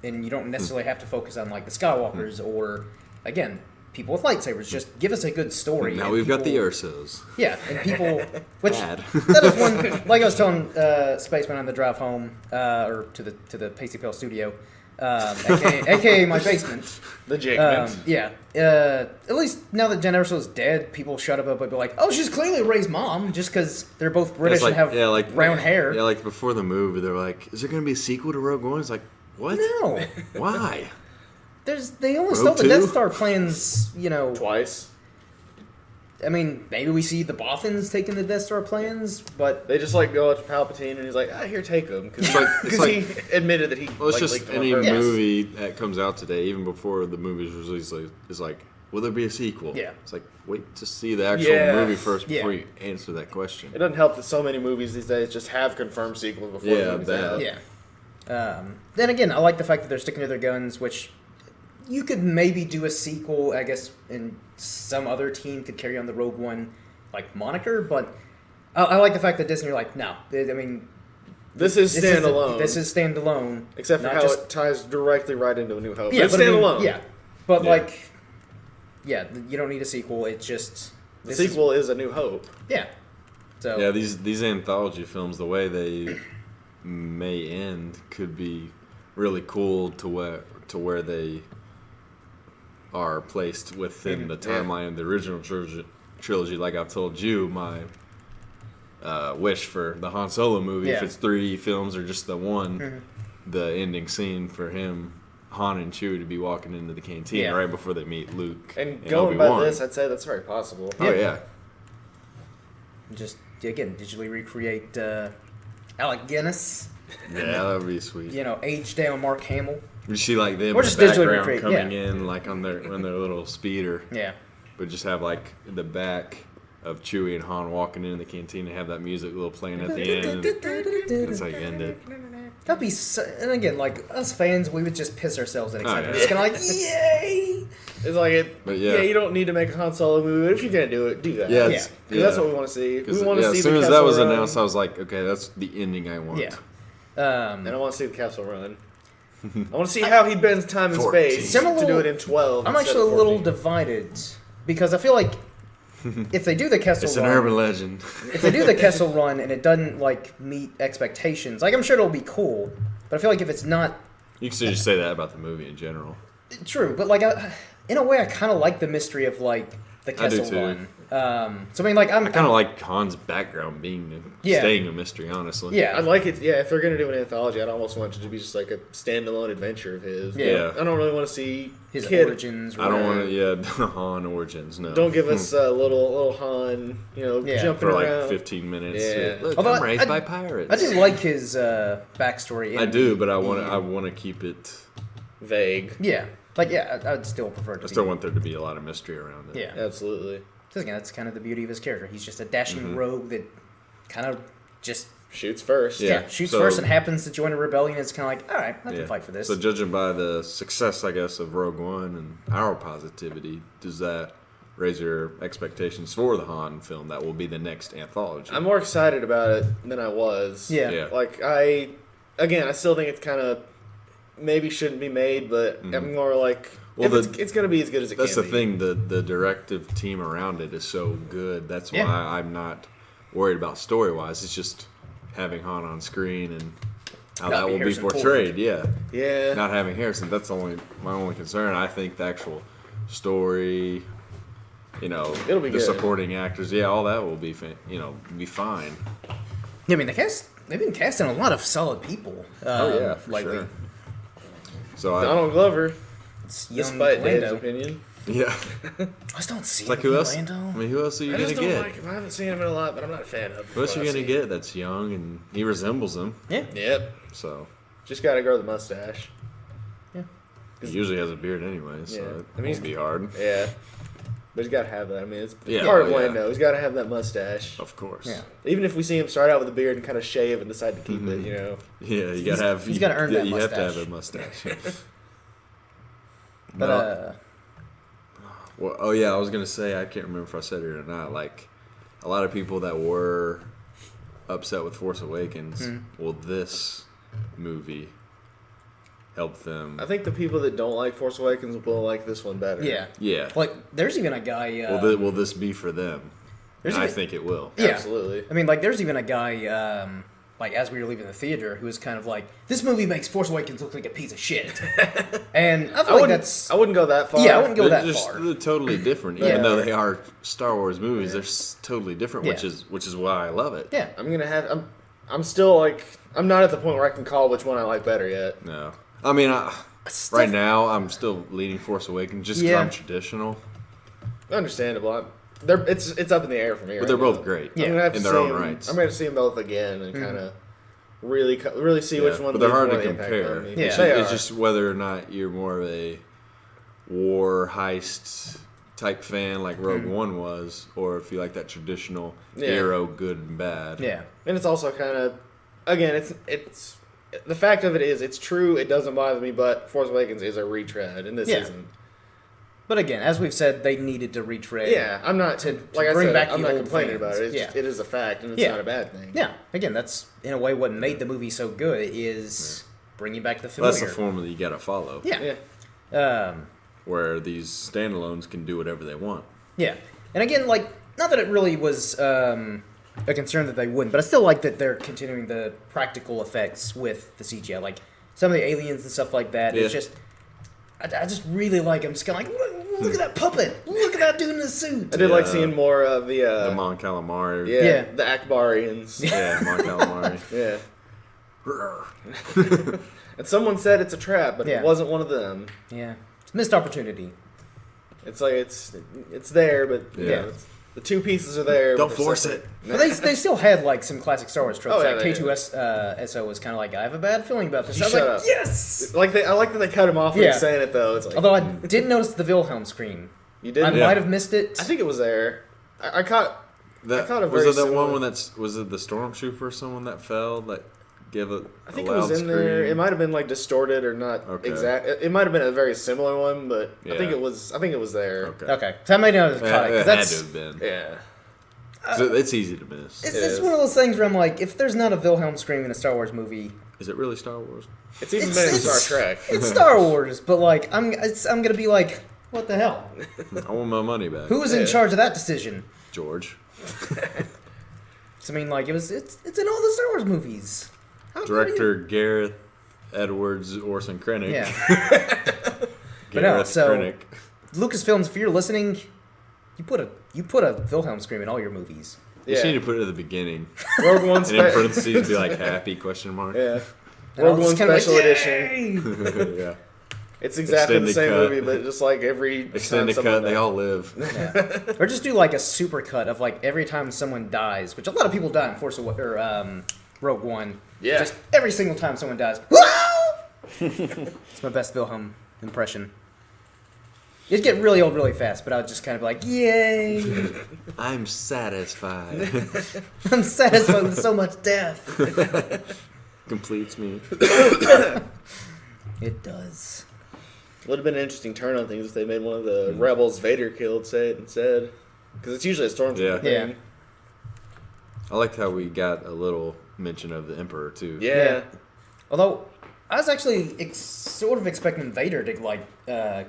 and you don't necessarily have to focus on like the Skywalkers or, again, people with lightsabers. Just give us a good story. Now we've got the Ursos. Yeah, and people, which Bad. that is one. Like I was telling Spaceman on the drive home, or to the Pasty Pale studio, aka my basement. The Jakeman. At least now that Jen Erso is dead, people shut up and be like, "Oh, she's clearly Rey's mom," just because they're both British and have brown hair. Yeah, like before the movie, they're like, "Is there going to be a sequel to Rogue One?" It's like, what? No. Why? They only Rogue stole the 2? Death Star plans, Twice. I mean, maybe we see the Bothans taking the Death Star plans, but They just go up to Palpatine and he's like, here, take them. Because he admitted that he Well, it's just leaked them any on purpose. movie that comes out today, even before the movie's released, is like, will there be a sequel? Yeah. It's like, wait to see the actual movie first before Yeah. you answer that question. It doesn't help that so many movies these days just have confirmed sequels before the movie's that. out. yeah. Then again, I like the fact that they're sticking to their guns, which you could maybe do a sequel, I guess, and some other team could carry on the Rogue One moniker, but I like the fact that Disney are like, no, I mean, This is standalone. This is standalone, Except for how it ties directly right into A New Hope. Yeah, It's but I mean, standalone. but you don't need a sequel. It's just The sequel is A New Hope. So Yeah, these anthology films, the way they may end could be really cool to where they are placed within the timeline of the original trilogy. Like I've told you, my wish for the Han Solo movie, if it's 3 films or just the one, the ending scene for him, Han and Chewie, to be walking into the canteen right before they meet Luke and going Obi-Wan. by this, I'd say that's very possible. Oh yeah. Just again digitally recreate Alec Guinness. Yeah, that would be sweet. You know, age down Mark Hamill. You see like them Or in just the digitally background recreate, coming in like on their little speeder. Yeah. But just have like the back of Chewie and Han walking into the canteen and have that music little playing at the end. That's how you end it. That'd be so, and again, like us fans, we would just piss ourselves in excitement. yeah. It's kind of like, yay! It's like it. But yeah, you don't need to make a Han Solo movie, but if you're gonna do it, do that. Yeah, Yeah. 'Cause that's what we want to see. We want to see as soon the as Kessel that was Run, announced, I was like, okay, that's the ending I want. Yeah. and I want to see the Kessel Run. I want to see how he bends time and 14. space I'm a to do little- it in 12. I'm instead actually a of little 14. divided because I feel like if they do the Kessel It's Run, an urban legend. if they do the Kessel Run and it doesn't like meet expectations, like I'm sure it'll be cool, but I feel like if it's not You can just say that about the movie in general. true, but like in a way, I kind of like the mystery of like the I do Kessel too. Run. So I mean, like I kind of like Han's background staying a mystery, honestly. yeah, I'd like it. Yeah, if they're gonna do an anthology, I'd almost want it to be just like a standalone adventure of his. Yeah. I don't really want to see his kid. origins. I don't whatever. want to, the Han origins, no. Don't give us little Han, Yeah. jumping For like around. 15 minutes. Yeah. Look, Although I'm raised I by pirates. I do like his backstory. I do, but I want to keep it. Vague. Yeah, like I'd still prefer to. I still want there to be a lot of mystery around it. Yeah. Absolutely. Because again, that's kind of the beauty of his character. He's just a dashing rogue that kind of just Shoots first. Yeah. shoots so- first and happens to join a rebellion. It's kind of like, all right, I can fight for this. So judging by the success, I guess, of Rogue One and our positivity, does that raise your expectations for the Han film that will be the next anthology? I'm more excited about it than I was. Yeah. Yeah. Like I still think it's kind of maybe shouldn't be made, but I'm more like Well, it's going to be as good as it That's can the be. thing. The directive team around it is so good. That's why I'm not worried about story wise. It's just having Han on screen and how Not that be will be Harrison Ford. portrayed. Yeah, Yeah. not having Harrison. That's my only concern. I think the actual story, It'll be the good. supporting actors, all that will be be fine. I mean, they've been casting a lot of solid people. For lately. sure. So Donald Glover, It's young despite Dave's Lando. opinion. yeah, I just don't see like him who in else? Lando. I mean, who else are you I gonna just don't get? like him. I haven't seen him in a lot, but I'm not a fan of him. Who else are you What gonna I've seen. get that's young and he resembles him? Yeah. Yep. So Just got to grow the mustache. he usually has a beard anyway, so Yeah. it I mean, won't he's- be hard. Yeah. But he's got to have that. I mean, it's Yeah, part of yeah. Lando. He's got to have that mustache. Of course. Yeah. Even if we see him start out with a beard and kind of shave and decide to keep it, Yeah, you gotta have. he's gotta earn that You have to mustache. have a mustache. But No. Well, oh yeah, I was gonna say I can't remember if I said it or not. Like a lot of people that were upset with Force Awakens, will this movie help them? I think the people that don't like Force Awakens will like this one better. yeah, Yeah. like there's even a guy. Will this be for them? There's And I even- think it will. Yeah. Absolutely. I mean, like there's even a guy. Like as we were leaving the theater, who was kind of like, "This movie makes Force Awakens look like a piece of shit," and I feel like that's I wouldn't go that far. yeah, I wouldn't go They're that just far. they're totally different, Yeah. even though they are Star Wars movies. They're totally different, Yeah. which is why I love it. Yeah, I'm gonna have. I'm still like. I'm not at the point where I can call which one I like better yet. No, I mean, Still- right now I'm still leaning Force Awakens just because Yeah. I'm traditional. Understandable. It's up in the air for me. But right they're now. both great Yeah. I'm gonna have to in their see own them, rights. I'm gonna see them both again and kind of really see which Yeah, one. but they're leaves hard to more impact compare. on me. Yeah. They It's are. just whether or not you're more of a war heist type fan like Rogue One was, or if you like that traditional Yeah. hero, good and bad. yeah, And it's also kind of, again, it's the fact of it is, it's true. It doesn't bother me, but Force Awakens is a retread, and this Yeah. isn't. but again, as we've said, they needed to retread. Yeah, I'm not To like I bring said. back I'm the not old complaining fans. about it. It's Yeah. just, it is a fact, and it's Yeah. not a bad thing. Yeah, again, that's in a way what made the movie so good is bringing back the Well, familiar. that's the formula you gotta follow. Yeah. Yeah. Where these standalones can do whatever they want. Yeah, and again, like, not that it really was a concern that they wouldn't, but I still like that they're continuing the practical effects with the CGI, like some of the aliens and stuff like that. It's Yeah. just, I just really like. I'm just kind of like, look at that puppet! Look at that dude in the suit! I did like seeing more of the Mon Calamari. yeah, the Akbarians. Yeah, Mon Calamari. Yeah. And someone said it's a trap, but it wasn't one of them. Yeah. It's missed opportunity. It's like it's there, but it's, the two pieces are there. Don't force it. But they still had like some classic Star Wars tropes. Oh, yeah, like they SO was kind of like, I have a bad feeling about this. You I was shut like, up. yes! I like that they cut him off when he's saying it though. It's like, although I didn't notice the Wilhelm scream. You didn't? I might have missed it. I think it was there. I caught a very was it that similar... one when was it the stormtrooper or someone that fell that gave a I think a it was loud in there. scream? It might have been like distorted or not exact. It might have been a very similar one, but I think it was there. Okay. So I might not have caught it. It That's, had to have been. Yeah. So it's easy to miss. It's one of those things where I'm like, if there's not a Wilhelm scream in a Star Wars movie, Is it really Star Wars? It's even better than Star Trek. it's Star Wars, but like I'm gonna be like, what the hell? I want my money back. Who was in charge of that decision? George. So, I mean, like it's in all the Star Wars movies. Director Gareth Edwards Orson Krennic. Yeah. But no, so Krennic. Lucasfilms, if you're listening, you put a Wilhelm scream in all your movies. You just need to put it at the beginning. Rogue One And in parentheses be like happy question mark. Yeah. And Rogue I was One just kinda special like, edition. Yeah. It's exactly the Extended same cut. movie, but just like every Extended time cut, they all live. Yeah. Or just do like a super cut of like every time someone dies, which a lot of people die in Rogue One. Yeah. Just every single time someone dies. It's my best Wilhelm impression. It'd get really old really fast, but I would just kind of be like, yay! I'm satisfied. I'm satisfied with so much death. Completes me. It does. Would have been an interesting turn on things if they made one of the rebels Vader killed say it instead. Because it's usually a stormtrooper thing. Yeah. I liked how we got a little mention of the Emperor, too. Yeah. Although, I was actually sort of expecting Vader to, like,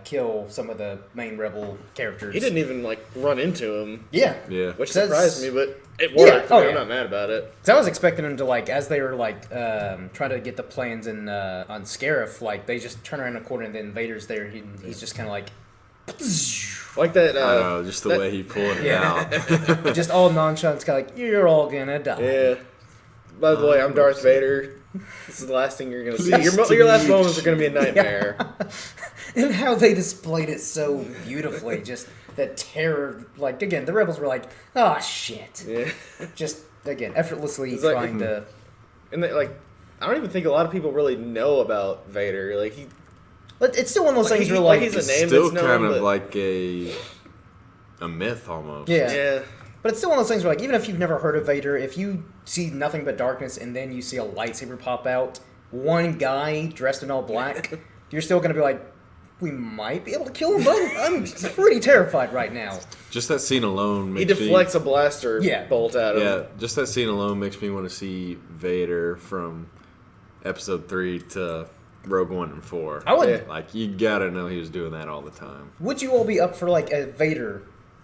kill some of the main rebel characters. He didn't even, like, run into him. Yeah. Yeah. Which Says- surprised me, but it worked. Yeah. Oh, I'm yeah. not mad about it. So I was expecting him to, like, as they were, like, trying to get the plans in on Scarif, like, they just turn around a corner and then Vader's there. He's just kind of like... Like that... I know, just the way he pulled it out. just all nonchalant, it's kind of like, you're all gonna die. Yeah. By the way, I'm Darth Vader. This is the last thing you're going to see. Your last moments are going to be a nightmare. And how they displayed it so beautifully. Just the terror. Like, again, the rebels were like, oh, shit. Yeah. Just, again, effortlessly It's like- trying to... And, they, like, I don't even think a lot of people really know about Vader. Like, he... But it's still one of those things where, like, like... he's a name Still that's known, kind of but- like a myth almost. Yeah. Yeah. But it's still one of those things where, like, even if you've never heard of Vader, if you see nothing but darkness and then you see a lightsaber pop out, one guy dressed in all black, you're still going to be like, we might be able to kill him, but I'm pretty terrified right now. Just that scene alone He makes deflects a blaster bolt at him. Yeah, just that scene alone makes me want to see Vader from Episode 3 to Rogue One and 4. I would... Yeah. Like, you gotta know he was doing that all the time. Would you all be up for, like, a Vader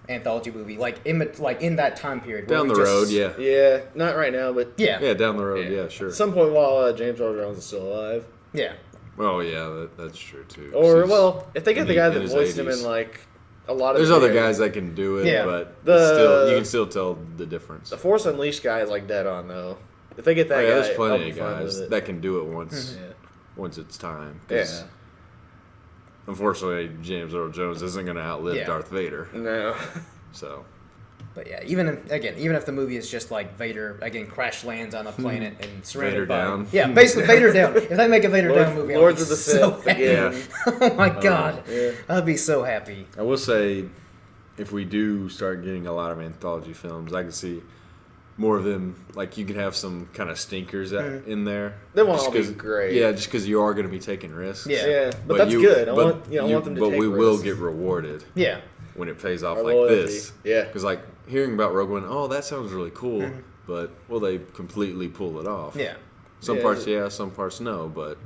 anthology movie, like in that time period? Down the road, yeah. Yeah, not right now, but... Yeah. Yeah, down the road, yeah, sure. At some point while James Earl Jones is still alive. Yeah. Oh, yeah, that's true, too. Or, well, if they get the guy in that his voiced him 80s. in, like, a lot of... There's other guys that can do it, Yeah. but you can still tell the difference. The Force Unleashed guy is, like, dead on, though. If they get that guy, There's I'll plenty be of fine guys with it. that can do it once Yeah. once it's time. 'Cause Yeah. Unfortunately, James Earl Jones isn't going to outlive Darth Vader. No. So... But yeah, even if the movie is just like Vader again crash lands on a planet and surrounded Vader by down. yeah, basically Vader down. If they make a Vader down movie, I'll Lords be of the so Sith happy. again. Oh my god, Yeah. I'd be so happy. I will say, if we do start getting a lot of anthology films, I can see more of them. Like, you could have some kind of stinkers in there. They won't Just all be 'cause- great. Yeah, just because you are going to be taking risks. Yeah. Yeah, but that's good. I want them to But take we will risks. get rewarded Yeah, when it pays off Our like loyalty. this. Yeah. Because, like, hearing about Rogue One, oh, that sounds really cool, but will they completely pull it off? yeah. Some Yeah. parts, yeah, some parts, no, but,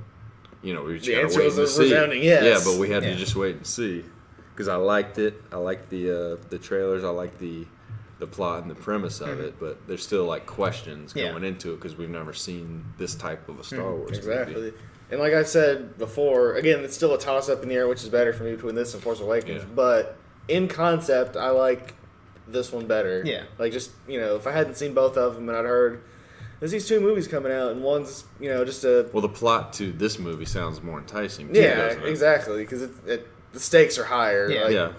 you know, we just The got to answer wait was and a see. resounding yes. Yeah, but we had Yeah. to just wait and see. Because I liked it. I liked the trailers. I liked the plot and the premise of it, but there's still, like, questions Yeah. going into it because we've never seen this type of a Star Wars Exactly. movie. And like I said before, again, it's still a toss-up in the air, which is better for me between this and Force Awakens. Yeah. But in concept, I like this one better. Yeah. Like, just, if I hadn't seen both of them and I'd heard, there's these 2 movies coming out, and one's, just a... Well, the plot to this movie sounds more enticing, too, Yeah, doesn't it? exactly, because the stakes are higher. Yeah. Like, Yeah.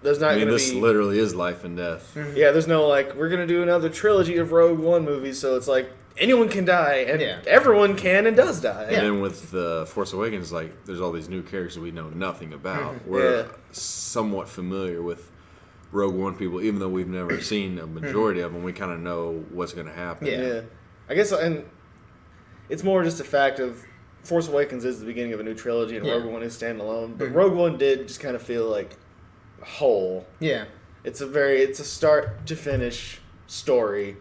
There's not going to be... this literally is life and death. Yeah, there's no, we're going to do another trilogy of Rogue One movies, so it's like, anyone can die, and everyone can and does die. And then with Force Awakens, there's all these new characters we know nothing about. We're somewhat familiar with Rogue One people, even though we've never seen a majority of them. We kind of know what's going to happen. Yeah. I guess, and it's more just a fact of Force Awakens is the beginning of a new trilogy, and Rogue One is standalone. But Rogue One did just kind of feel like a whole. Yeah. It's a start to finish story.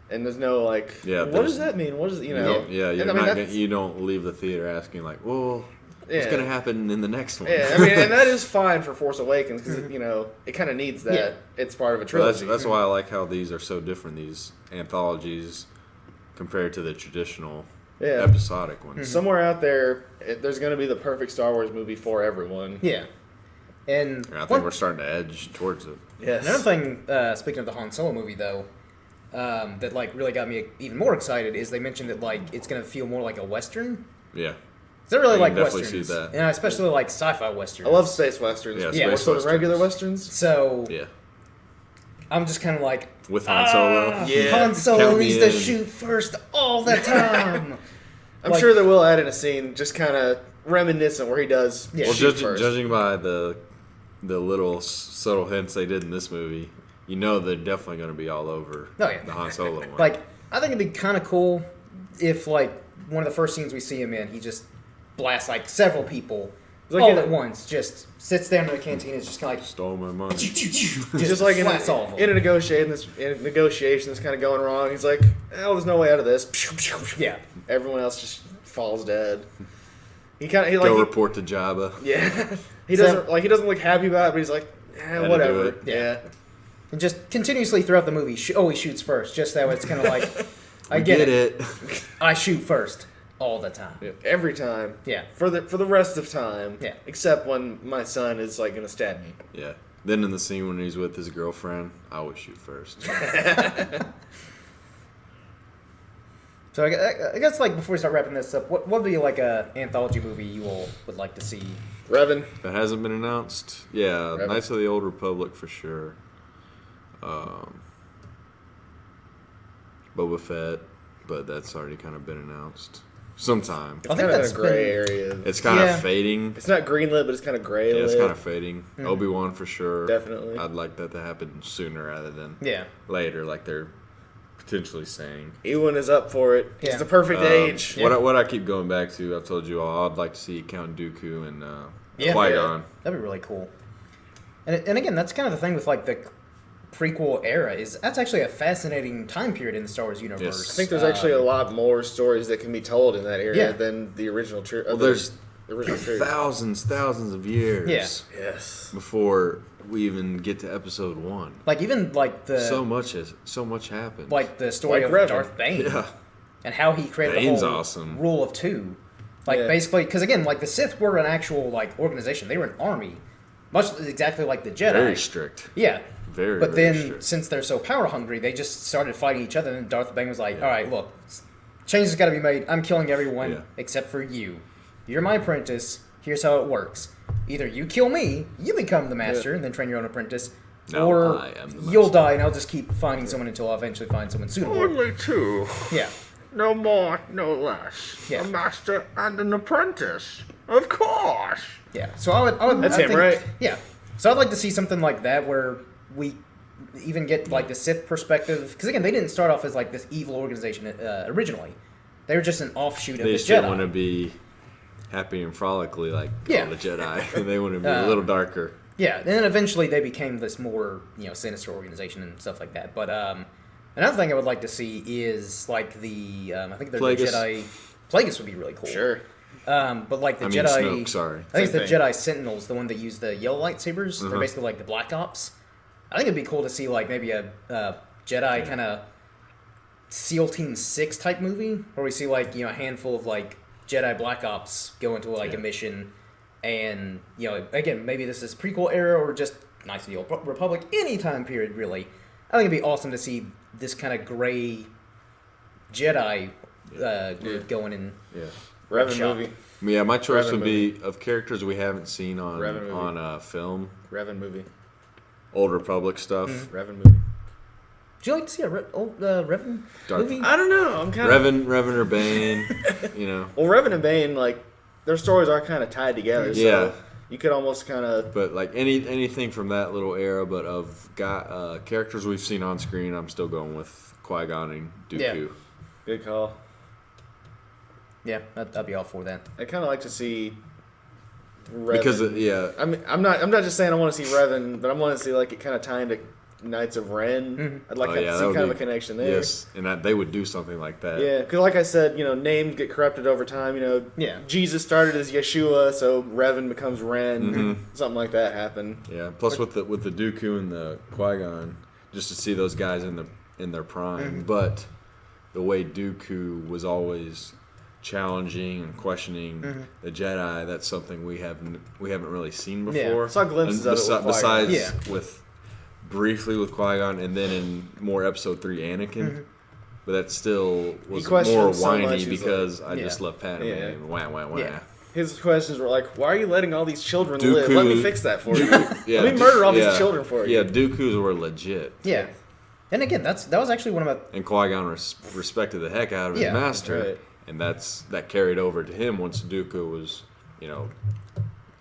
And there's no what does that mean? What is it? You don't leave the theater asking well, what's going to happen in the next one? Yeah, and that is fine for Force Awakens because it kind of needs that. Yeah. It's part of a trilogy. That's why I like how these are so different. These anthologies compared to the traditional episodic ones. Somewhere out there, there's going to be the perfect Star Wars movie for everyone. Yeah. And I think we're starting to edge towards it. Yes. Another thing, speaking of the Han Solo movie, though. That really got me even more excited is they mentioned that it's gonna feel more like a western. Yeah, I really like definitely westerns. See that. And I especially like sci-fi westerns. I love space westerns. Yeah, more so than regular westerns. So yeah, I'm just kind of like with Han Solo. Han Solo needs to shoot first all the time. I'm sure they will add in a scene just kind of reminiscent where he does. Well, shoot first. Judging by the little subtle hints they did in this movie. They're definitely going to be all over the Han Solo one. I think it'd be kind of cool if, one of the first scenes we see him in, he just blasts, several people all at once. Just sits down in the canteen and is just kind of Stole my money. just like blasts all of them. in a negotiation that's kind of going wrong. He's like, there's no way out of this. Yeah. Everyone else just falls dead. Go report to Jabba. Yeah. He doesn't look happy about it, but he's like, whatever. Yeah. And just continuously throughout the movie, always shoots first. Just that way it's kind of like, I get it. I shoot first all the time. Yeah, every time. Yeah. For the rest of time. Yeah. Except when my son is gonna stab me. Yeah. Then in the scene when he's with his girlfriend, I always shoot first. So I guess before we start wrapping this up, what would be a anthology movie you all would like to see? Revan. That hasn't been announced. Yeah, Revan. Knights of the Old Republic for sure. Boba Fett, but that's already kind of been announced sometime. It's kind of in a gray area. It's kind of fading. It's not greenlit, but it's kind of gray. Yeah, it's kind of fading. Obi-Wan for sure. Definitely. I'd like that to happen sooner rather than later, like they're potentially saying. Ewan is up for it. Yeah. It's the perfect age. What I keep going back to, I've told you all, I'd like to see Count Dooku and Qui-Gon. That'd be really cool. And again, that's kind of the thing with the prequel era is that's actually a fascinating time period in the Star Wars universe. Yes. I think there's actually a lot more stories that can be told in that area than the original trilogy. Well, there's the original trilogy. thousands of years Yes. before we even get to episode 1. Even the so much happened. The story of Revan. Darth Bane. Yeah. And how he created Bane's the whole awesome. rule of two. Basically, because again, the Sith were an actual organization. They were an army, much exactly like the Jedi. Very strict. Yeah. But then, strict. since they're so power hungry, they just started fighting each other. And Darth Bane was like, "All right, look, changes got to be made. I'm killing everyone except for you. You're my apprentice. Here's how it works: either you kill me, you become the master, and then train your own apprentice, No, or I am the you'll master. die, and I'll just keep finding someone until I eventually find someone suitable." Only two. Yeah. No more, no less. Yeah. A master and an apprentice. Of course. Yeah. So I would. That's I him, think, right? Yeah. So I'd like to see something like that where we even get the Sith perspective, because again, they didn't start off as this evil organization originally. They were just an offshoot of They the just didn't Jedi. want to be happy and frolickly like Yeah. all the Jedi. They want to be a little darker. Yeah, and then eventually they became this more sinister organization and stuff like that. But another thing I would like to see is I think the Plagueis. Jedi Plagueis would be really cool. Sure. But the Jedi, Snoke, sorry. I think it's the Same thing. Jedi Sentinels, the one that use the yellow lightsabers. They're basically the Black Ops. I think it'd be cool to see maybe a Jedi kind of SEAL Team 6 type movie, where we see a handful of Jedi Black Ops go into like a mission, and again, maybe this is prequel era or just Knights of the Old Republic, any time period really. I think it'd be awesome to see this kind of gray Jedi group going in. Yeah, Revan movie. Yeah, my choice Revan would movie. be of characters we haven't seen on film. Revan movie. Old Republic stuff. Revan movie. Would you like to see a Revan movie? I don't know. I'm kind of Revan or Bane. Well, Revan and Bane, like their stories are kind of tied together. So you could almost kind of. But like anything from that little era, but of characters we've seen on screen, I'm still going with Qui-Gon and Dooku. Yeah. Good call. Yeah, I'd be all for that. I kind of like to see Revan. Because I mean, I'm not just saying I want to see Revan, but I want to see like it kind of tie into Knights of Ren. I'd like to see kind of a connection there. Yes, and they would do something like that. Yeah, because like I said, names get corrupted over time. Jesus started as Yeshua, so Revan becomes Ren. Something like that happened. Yeah. Plus, with the Dooku and the Qui-Gon, just to see those guys in their prime, but the way Dooku was always challenging and questioning the Jedi, that's something we haven't really seen before. Yeah. Saw glimpses of it with besides with briefly with Qui-Gon, and then in more Episode 3 Anakin. But that still was more whiny because I just love Padme and wah wah wah. Yeah. His questions were like, "Why are you letting all these children live? Let me fix that for you. Let me murder all these children for you." Yeah, Dooku's were legit. Yeah, and again, that was actually one of my. And Qui-Gon respected the heck out of his master, right. and that carried over to him once Dooku was,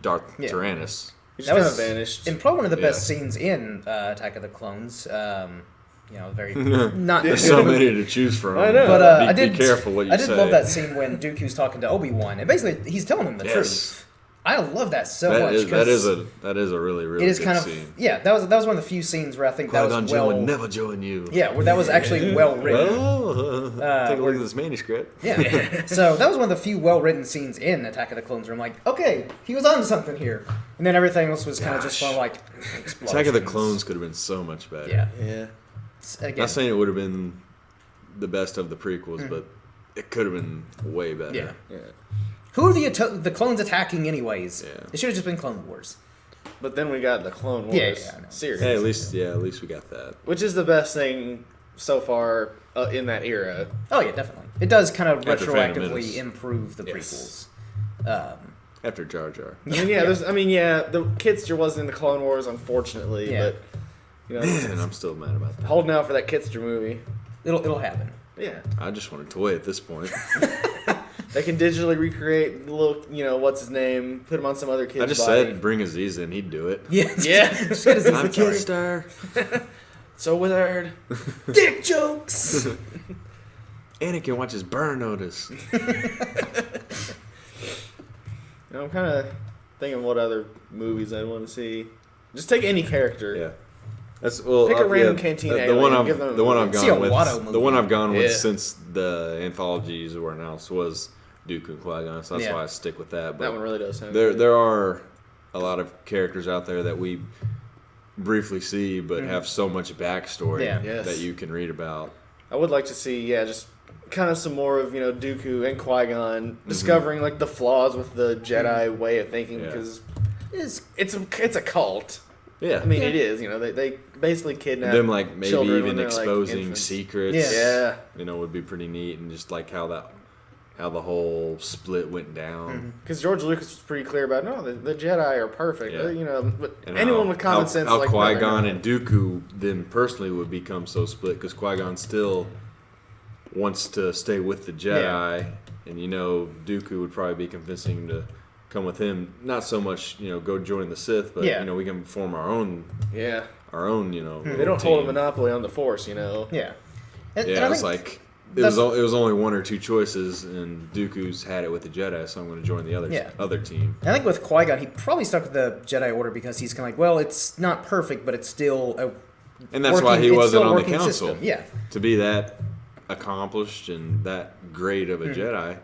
Darth Tyrannus. He just kind of vanished. And probably one of the best scenes in Attack of the Clones. Very not. There's so many to choose from. I know. But be careful what you say. I did love that scene when Dooku's talking to Obi-Wan, and basically he's telling him the truth. I love that so much. That is a really it is good kind of scene. Yeah, that was one of the few scenes where I think that was well. Would never join you. Yeah, where that was actually well written. Well, take a look at this manuscript. Yeah. So that was one of the few well written scenes in Attack of the Clones where I'm like, okay, he was onto something here, and then everything else was kind of just fun, like explosions. Attack of the Clones could have been so much better. Yeah. Again, Not saying it would have been the best of the prequels, but it could have been way better. Yeah. Who are the clones attacking anyways? Yeah. It should have just been Clone Wars. But then we got the Clone Wars series. Hey, at least we got that. Which is the best thing so far in that era. Oh yeah, definitely. It does kind of After Phantom retroactively Menace. improve the prequels. After Jar Jar. The Kitster wasn't in the Clone Wars, unfortunately, but And I'm still mad about that. holding out for that Kitster movie. It'll happen. Yeah. I just want a toy at this point. They can digitally recreate the little, what's his name, put him on some other kid's I just body. said bring Aziz in, he'd do it. Yeah. Yeah. I'm Kid So withered. Dick jokes. Anakin watches Burn Notice. I'm kind of thinking what other movies I'd want to see. Just take any character. Yeah. Pick a random canteen the alien, one I've give them a the one movie. I've See a gone with Watto movie. the one I've gone with Yeah. since the anthologies were announced was Dooku and Qui-Gon, so that's Yeah. why I stick with that. But That one really does sound there good. there are a lot of characters out there that we briefly see but have so much backstory Yeah. Yes. that you can read about. I would like to see, just kind of some more of, Dooku and Qui-Gon discovering, like, the flaws with the Jedi way of thinking, Yeah. because it's a cult. Yeah. I mean, it is, they basically kidnap Them like maybe children even when they're, like, exposing infants. secrets. Yeah. Would be pretty neat, and just like how the whole split went down. Because George Lucas was pretty clear about, no, the Jedi are perfect. Yeah. But And anyone how- with common how, sense how like no, they're Qui-Gon not. and Dooku then personally would become so split because Qui-Gon still wants to stay with the Jedi, and Dooku would probably be convincing him to come with him. Not so much go join the Sith, but we can form our own Yeah. They They don't hold a monopoly on the Force, Yeah. And I it's think like it was only one or two choices, and Dooku's had it with the Jedi, so I'm going to join the other team. I think with Qui-Gon, he probably stuck with the Jedi Order because he's kind of like, well, it's not perfect, but it's still a And that's why he it's wasn't still a on the working council. system. Yeah. To be that accomplished and that great of a Jedi,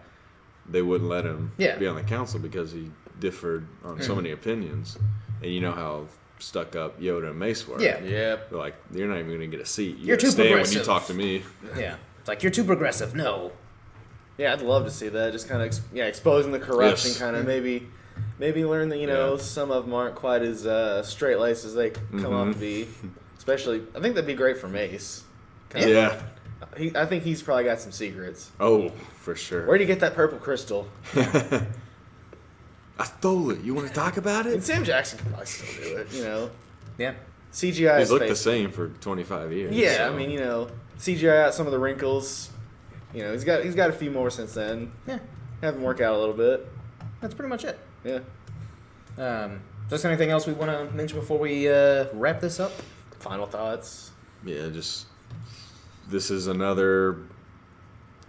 they wouldn't let him be on the council because he differed on so many opinions. And you know how stuck up Yoda and Mace were. Yeah. Yeah. They're like, you're not even going to get a seat. You're gotta too stay when you progressive. talk to me. Yeah. It's like, you're too progressive. No. Yeah, I'd love to see that. Just kind of exposing the corruption, Yes. kind of maybe learn that some of them aren't quite as straight laced as they come off to be. Especially, I think that'd be great for Mace. Yeah. I think he's probably got some secrets. Oh, for sure. Where'd you get that purple crystal? I stole it. You want to talk about And it? Sam Jackson can probably still do it. Yeah. CGI. He's looked face. the same for 25 years. Yeah, so. I mean, CGI out some of the wrinkles. He's got a few more since then. Yeah. Have him work out a little bit. That's pretty much it. Yeah. Is there anything else we want to mention before we wrap this up? Final thoughts. Yeah, this is another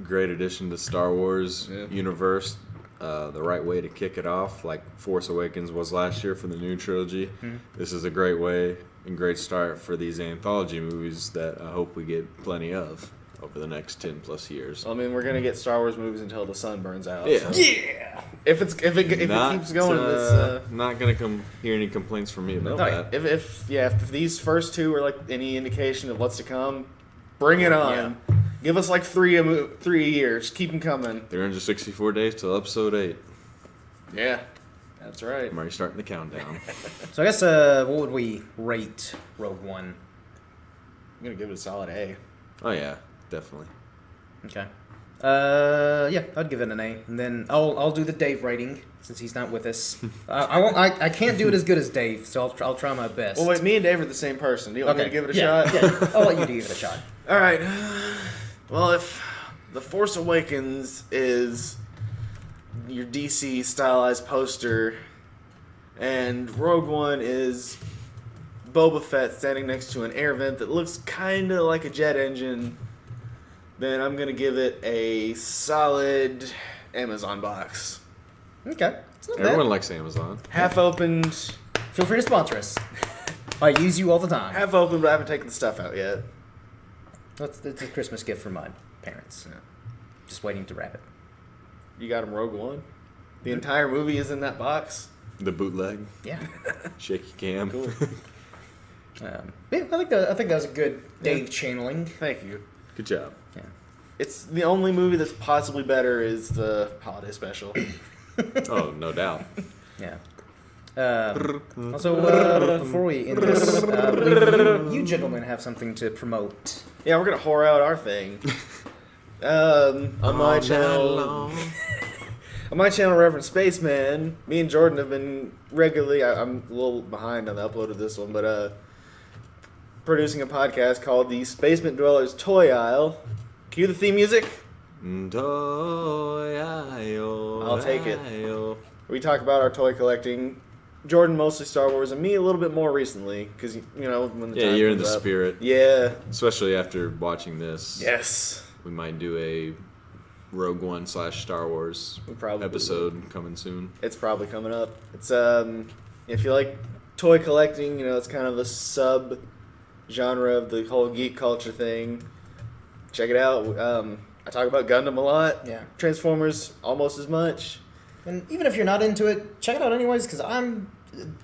great addition to Star Wars universe. The right way to kick it off, like Force Awakens was last year for the new trilogy. Mm-hmm. This is a great way and great start for these anthology movies that I hope we get plenty of over the next 10 plus years. I mean, we're gonna get Star Wars movies until the sun burns out. Yeah. So. Yeah. If it keeps going, not gonna hear any complaints from me about that. If these first two are like any indication of what's to come, bring it on. Yeah. Give us like 3 a year. Just keep them coming. 364 days till episode 8. Yeah, that's right. I'm already starting the countdown. So I guess what would we rate Rogue One? I'm gonna give it a solid A. Oh yeah, definitely. Okay. Yeah, I'd give it an A, and then I'll do the Dave rating since he's not with us. I can't do it as good as Dave, so I'll try my best. Well, wait, me and Dave are the same person. Do you want me to give it a shot? Yeah, I'll let you give it a shot. All right. Well, if The Force Awakens is your DC stylized poster, and Rogue One is Boba Fett standing next to an air vent that looks kind of like a jet engine, then I'm going to give it a solid Amazon box. Okay. It's not Everyone bad. likes Amazon. Half opened. Feel free to sponsor us. I use you all the time. Half opened, but I haven't taken the stuff out yet. It's a Christmas gift from my parents. Yeah. Just waiting to wrap it. You got him Rogue One? The entire movie is in that box? The bootleg, Yeah. shaky cam. Cool. Yeah, I think that was a good Dave channeling. Thank you. Good job. Yeah. It's the only movie that's possibly better is the holiday special. Oh, no doubt. Yeah. Also, before we end this, you gentlemen have something to promote. Yeah, we're gonna whore out our thing. On my channel, Reverend Spaceman, me and Jordan have been regularly. I'm a little behind on the upload of this one, but producing a podcast called the Spacement Dwellers Toy Aisle. Cue the theme music. I'll take it. We talk about our toy collecting. Jordan mostly Star Wars, and me a little bit more recently, because when the time you're in comes the up. spirit. Yeah. Especially after watching this. Yes. We might do a Rogue One / Star Wars We probably episode coming soon. It's probably coming up. It's if you like toy collecting, it's kind of a sub genre of the whole geek culture thing. Check it out. I talk about Gundam a lot. Yeah. Transformers almost as much. And even if you're not into it, check it out anyways, because I'm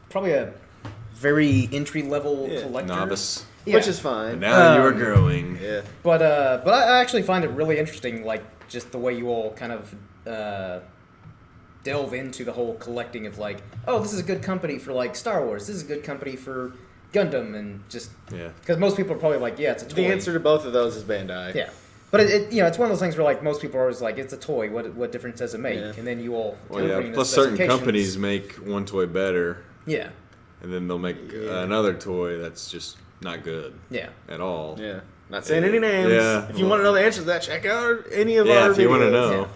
probably a very entry-level collector. Novice. Yeah. Which is fine. And now you are growing. Yeah. But I actually find it really interesting, like, just the way you all kind of delve into the whole collecting of, like, oh, this is a good company for, like, Star Wars. This is a good company for Gundam, and just... Yeah. Because most people are probably like, yeah, it's a toy. The answer to both of those is Bandai. Yeah. But it's one of those things where, like, most people are always like, it's a toy. What difference does it make? Yeah. And then you all... Well, yeah. Plus, certain companies make one toy better, Yeah. and then they'll make another toy that's just not good Yeah. at all. Yeah. Not saying any names. Yeah. If you want to know the answer to that, check out any of our videos. If you want to know.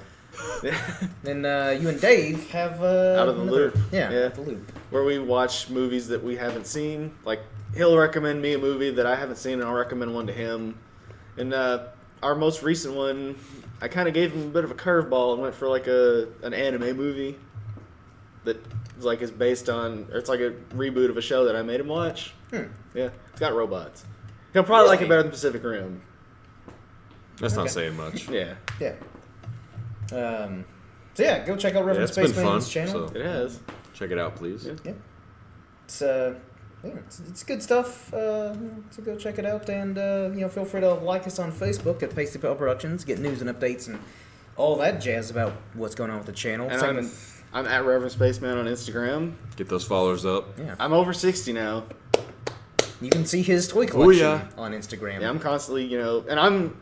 Then you and Dave have... Out of the loop. Yeah, Yeah. the loop. Where we watch movies that we haven't seen. Like, he'll recommend me a movie that I haven't seen, and I'll recommend one to him. And our most recent one, I kind of gave him a bit of a curveball and went for like an anime movie that is based on, or it's like a reboot of a show that I made him watch. Yeah, it's got robots. He'll probably like it better than Pacific Rim. That's not Okay. saying much. Yeah, Yeah. So yeah, go check out Reverend it's been Spaceman's fun, channel. so- it has. Check it out, please. Yeah. Yeah. It's good stuff. So go check it out, and feel free to like us on Facebook at Pasty Pale Productions. Get news and updates and all that jazz about what's going on with the channel. And Same with I'm at Reverend Spaceman on Instagram. Get those followers up. yeah. I'm over 60 now. You can see his toy collection yeah. on Instagram. Yeah, I'm constantly, and I'm,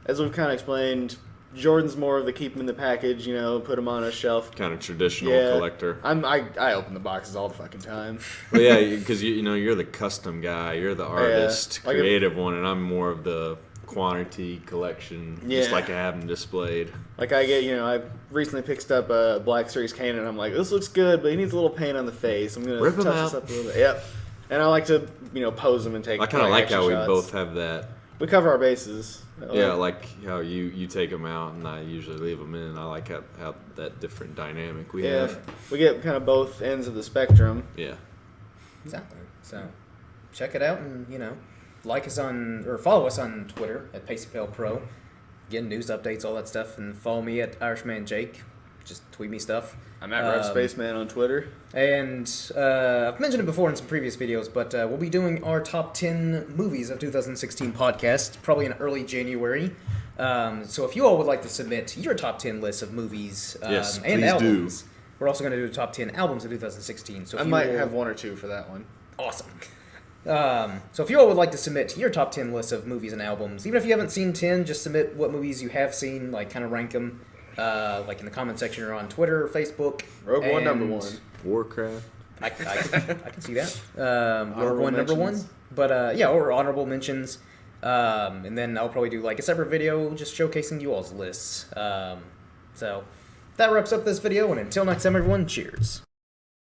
as we've kind of explained, Jordan's more of the keep him in the package, put him on a shelf. Kind of traditional Yeah. collector. I open the boxes all the fucking time. Well, yeah, because you're the custom guy, you're the artist, Like creative one, and I'm more of the quantity collection. Just Yeah. like I have them displayed. Like I get, I recently picked up a Black Series Kanan, and I'm like, this looks good, but he needs a little paint on the face. I'm gonna Rip him touch out. this up a little bit. Yep. And I like to, pose him and take. I kind of like action how we shots. both have that. We cover our bases. Yeah, like how you take them out and I usually leave them in. I like how that different dynamic we Yeah, have. we get kind of both ends of the spectrum. Yeah. Exactly. So check it out and like us on or follow us on Twitter at Pasty Pale Pro. Get news updates, all that stuff, and follow me at Irishman Jake. Just tweet me stuff. I'm at Rev Spaceman on Twitter. And I've mentioned it before in some previous videos, but we'll be doing our top 10 movies of 2016 podcast, probably in early January. So if you all would like to submit your top 10 list of movies Yes, and please albums, do. we're also going to do the top 10 albums of 2016. So if I you might will- have one or two for that one. Awesome. So if you all would like to submit your top 10 list of movies and albums, even if you haven't seen 10, just submit what movies you have seen, like kind of rank them, like in the comment section or on Twitter or Facebook. Rogue One And number one. Warcraft. I can see that. Rogue Honorable One number one. mentions. But yeah, or honorable mentions. And then I'll probably do like a separate video just showcasing you all's lists. So that wraps up this video, and until next time, everyone, cheers.